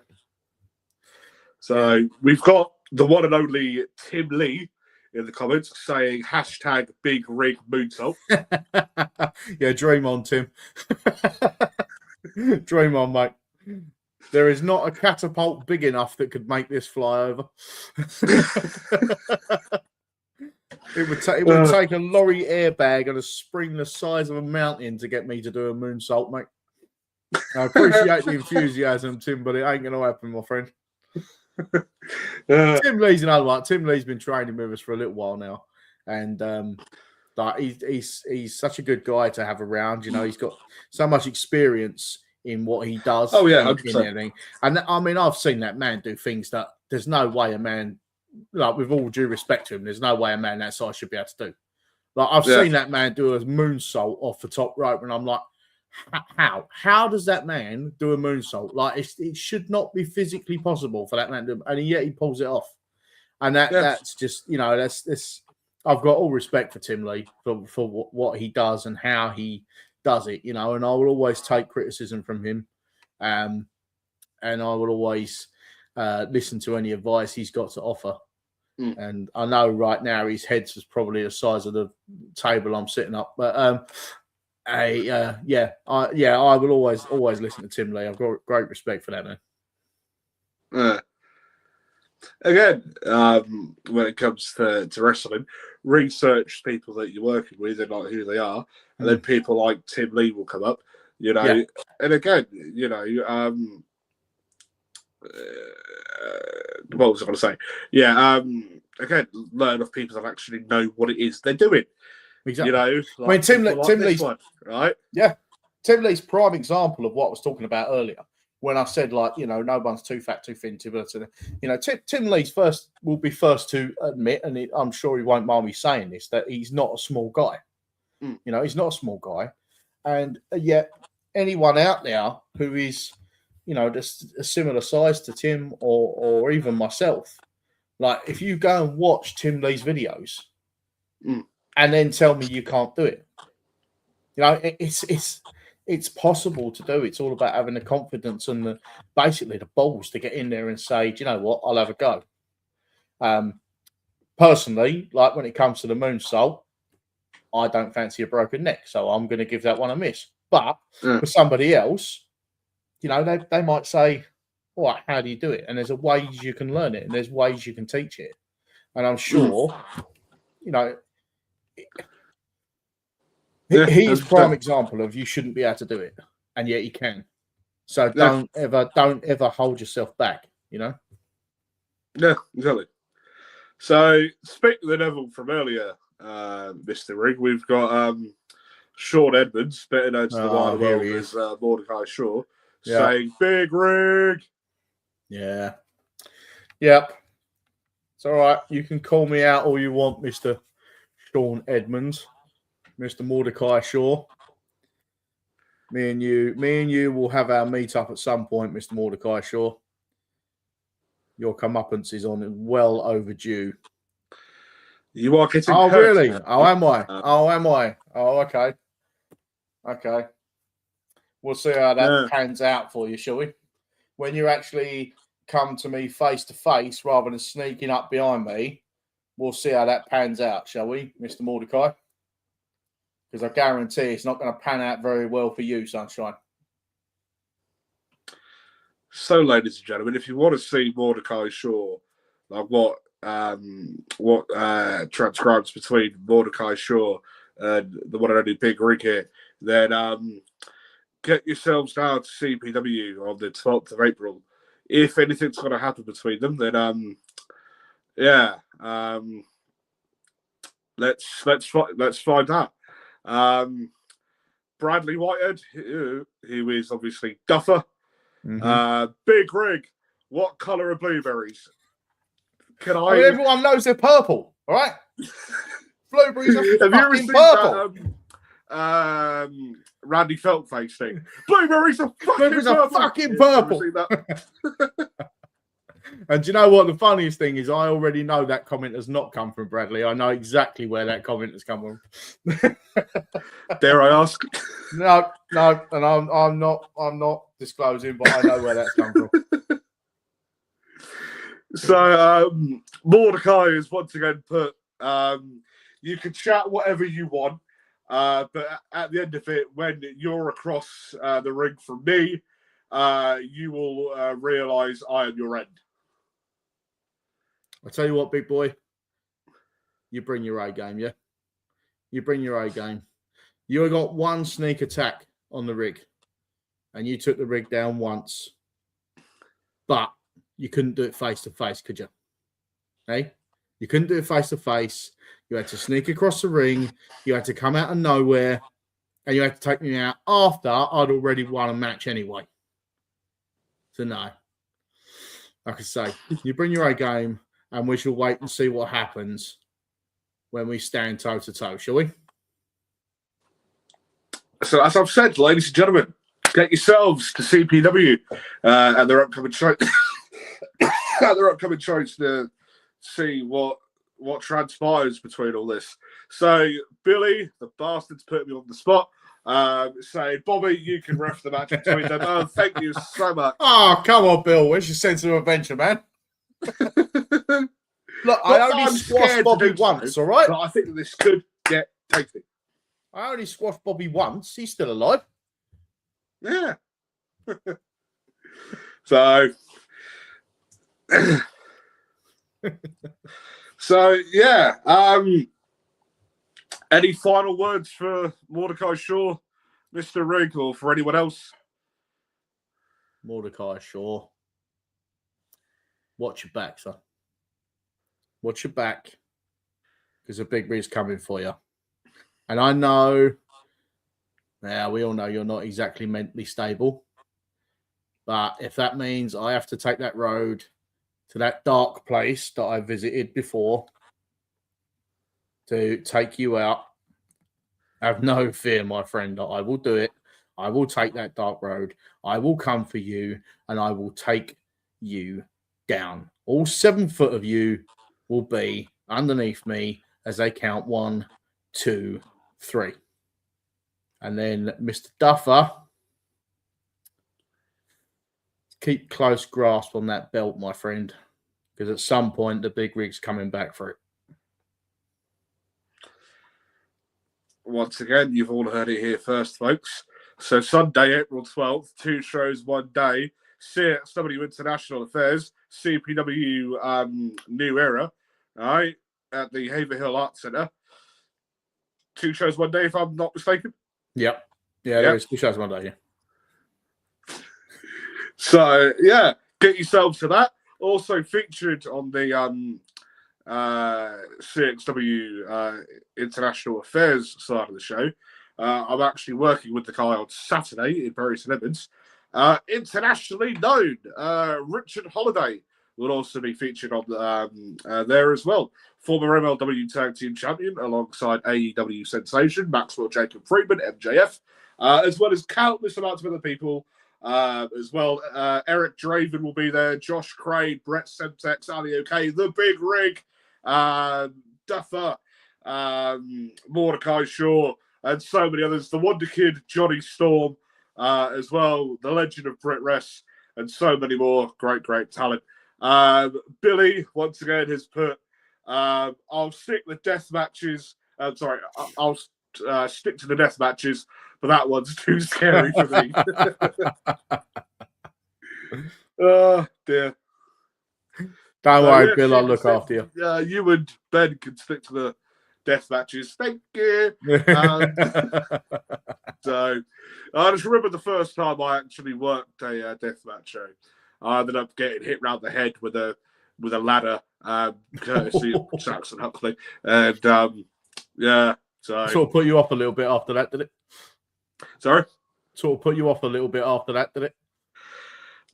A: So we've got the one and only Tim Lee in the comments saying #big rig moonsault.
B: Dream on, Tim. Dream on, mate. There is not a catapult big enough that could make this fly over. It would take a lorry airbag and a spring the size of a mountain to get me to do a moonsault, mate. I appreciate the enthusiasm, Tim, but it ain't going to happen, my friend. Tim Lee's another one. Tim Lee's been training with us for a little while now, and he's such a good guy to have around. He's got so much experience in what he does.
A: Oh yeah,
B: in everything. And I mean, I've seen that man do things that there's no way a man, like with all due respect to him, there's no way a man that size should be able to do. Like I've seen that man do a moonsault off the top rope, and I'm like, how does that man do a moonsault? Like it should not be physically possible for that man to do, and yet he pulls it off. And that's just that's I've got all respect for Tim Lee for what he does and how he does it, and I will always take criticism from him, and I will always listen to any advice he's got to offer. And I know right now his head's probably the size of the table I'm sitting up, but I will always listen to Tim Lee. I've got great respect for that man.
A: Again, when it comes to wrestling, research people that you're working with and like who they are, and then people like Tim Lee will come up, And again, what was I going to say? Again, learn of people that actually know what it is they're doing.
B: Exactly.
A: I
B: mean, Tim Lee's
A: one, right?
B: Yeah, Tim Lee's prime example of what I was talking about earlier. When I said, like, no one's too fat, too thin, too little. Tim Lee's will be first to admit, and I'm sure he won't mind me saying this, that he's not a small guy. He's not a small guy. And yet anyone out there who is, just a similar size to Tim or even myself, like if you go and watch Tim Lee's videos and then tell me you can't do it, it's possible to do. It's all about having the confidence and basically the balls to get in there and say, do you know what, I'll have a go. Personally, like when it comes to the moonsault, I don't fancy a broken neck, so I'm going to give that one a miss. But for somebody else, they might say, all right, how do you do it? And there's a ways you can learn it, and there's ways you can teach it. And I'm sure, he's prime example of you shouldn't be able to do it, and yet you can. So don't ever hold yourself back,
A: Yeah, exactly. So speaking of the Neville from earlier, Mr. Rig, we've got Sean Edmonds, better known to the wider world as Mordecai Shaw, saying Big Rig.
B: Yeah. Yep. It's all right. You can call me out all you want, Mr. Sean Edmonds. Mr. Mordecai Shaw. Me and you will have our meet up at some point, Mr. Mordecai Shaw. Your comeuppance is on well overdue.
A: You are getting
B: hurt. Really?
A: Now.
B: Oh, am I? Oh, okay. We'll see how that pans out for you, shall we? When you're actually come to me face to face rather than sneaking up behind me, we'll see how that pans out, shall we, Mr. Mordecai? Because I guarantee it's not going to pan out very well for you, Sunshine.
A: So, ladies and gentlemen, if you want to see Mordecai Shaw, like what transcribes between Mordecai Shaw and the one and only Big Rig here, then get yourselves down to CPW on the 12th of April. If anything's going to happen between them, then let's find out. Bradley Whitehead, who is obviously Duffa.
B: Mm-hmm.
A: Big Rig, what colour are blueberries?
B: I mean, everyone knows they're purple, all right? Blueberries are fucking purple.
A: That, Randy Feltface thing. Blueberries are fucking
B: purple. And do you know what the funniest thing is? I already know that comment has not come from Bradley. I know exactly where that comment has come from.
A: Dare I ask?
B: No, and I'm not disclosing, but I know where that's come from.
A: So Mordecai is once again put. You can chat whatever you want, but at the end of it, when you're across the ring from me, you will realise I am your end.
B: I tell you what, big boy, you bring your A game, yeah? You bring your A game. You got one sneak attack on the rig, and you took the rig down once, but you couldn't do it face to face, could you? Hey? You couldn't do it face to face. You had to sneak across the ring. You had to come out of nowhere, and you had to take me out after I'd already won a match anyway. So no. Like I say, you bring your A game, and we shall wait and see what happens when we stand toe to toe, shall we?
A: So, as I've said, ladies and gentlemen, get yourselves to CPW and their upcoming show. Their upcoming shows to see what transpires between all this. So, Billy, the bastard's put me on the spot, saying, Bobby, you can ref the match between them. Oh, thank you so much.
B: Oh, come on, Bill. Where's your sense of adventure, man? Look, I only squashed Bobby once, all right?
A: But I think that this could get tasty.
B: I only squashed Bobby once. He's still alive.
A: Yeah. So, yeah. Any final words for Mordecai Shaw, Mr. Rig, or for anyone else?
B: Mordecai Shaw. Watch your back, son. Watch your back, because a big rig's coming for you. And I know, we all know you're not exactly mentally stable. But if that means I have to take that road to that dark place that I visited before to take you out, have no fear, my friend, that I will do it. I will take that dark road. I will come for you, and I will take you down. All 7 foot of you will be underneath me as they count 1, 2, 3. And then Mr. Duffa, keep close grasp on that belt, my friend, because at some point the big rig's coming back for it.
A: Once again, you've all heard it here first, folks. So Sunday, April 12th, 2 shows, 1 day. CXW International Affairs, CPW New Era, all right, at the Haverhill Arts Centre. 2 shows, 1 day, if I'm not mistaken.
B: Yep. Yeah, there is 2 shows, 1 day, yeah.
A: So, yeah, get yourselves to that. Also featured on the CXW International Affairs side of the show. I'm actually working with the guy on Saturday in Bury St Edmunds. Internationally known Richard Holiday will also be featured on there as well. Former MLW Tag Team Champion alongside AEW Sensation, Maxwell Jacob Friedman, MJF, as well as countless amounts of other people as well. Eric Draven will be there, Josh Craig, Brett Semtex, Ali OK, The Big Rig, Duffa, Mordecai Shaw, and so many others. The Wonder Kid, Johnny Storm, as well, the legend of Brit Rest, and so many more great talent. Billy, once again, has put, I'll stick the death matches. I'll stick to the death matches, but that one's too scary for me. Oh, dear.
B: Don't worry, Bill, I'll look after you.
A: You and Ben can stick to the death matches. Thank you. So I just remember the first time I actually worked a death match show. I ended up getting hit round the head with a ladder, courtesy of Saxon Huckley, and yeah. So
B: sort of put you off a little bit after that, did it?
A: Sorry.
B: Sort of put you off a little bit after that, did it?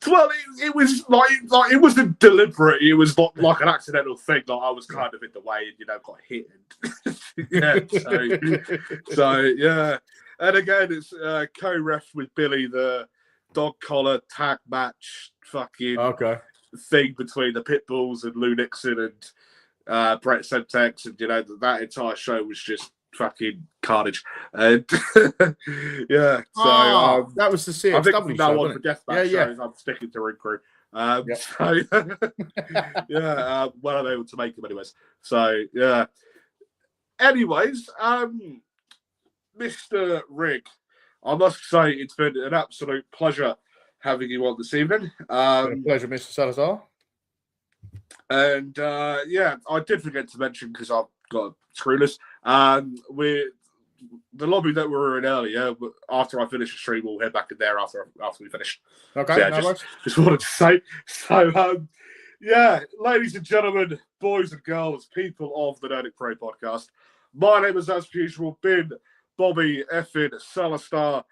A: Well, it was like it wasn't deliberate. It was like an accidental thing. Like I was kind of in the way and got hit. So yeah. And again, it's co-ref with Billy, the dog collar tag match fucking thing between the Pitbulls and Lou Nixon and Brett Semtex, and that entire show was just fucking carnage. And yeah, so
B: that was the CXW
A: I think
B: show,
A: now on for deathmatch shows, I'm sticking to Ring Crew. So yeah, well, I'm able to make them anyways. So yeah. Anyways, Mr. Rig, I must say it's been an absolute pleasure having you on this evening.
B: Pleasure, Mr. Salazar.
A: And yeah, I did forget to mention, because I've got a screw list. The lobby that we were in earlier, after I finish the stream, we'll head back in there after we finish.
B: Okay,
A: so, yeah,
B: no
A: just wanted to say. So yeah, ladies and gentlemen, boys and girls, people of the Nerdic Pro Podcast, my name is, as usual, been Bobby effing Salazar.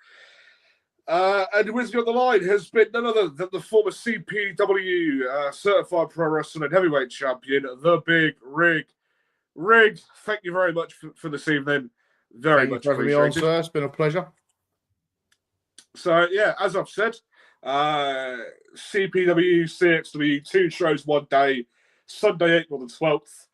A: And with me on the line has been none other than the former CPW Certified Pro Wrestling Heavyweight Champion, the Big Rig. Rig, thank you very much for this evening. Very much appreciated.
B: Thank you for having me on, sir. It's been a pleasure.
A: So, yeah, as I've said, CPW, CXW, 2 shows one day, Sunday, April the 12th,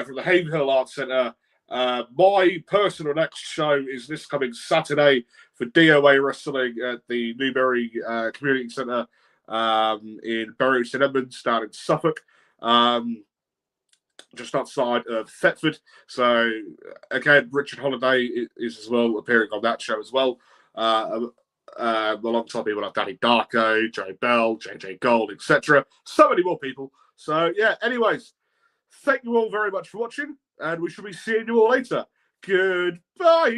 A: from the Havenhill Arts Centre. My personal next show is this coming Saturday for DOA Wrestling at the Newbury Community Centre in Bury St Edmunds down in Suffolk, just outside of Thetford. So again, Richard Holiday is as well appearing on that show as well, alongside people like Danny Darko, Joe Bell, JJ Gold, etc. So many more people. So yeah, anyways, thank you all very much for watching, and we shall be seeing you all later. Goodbye.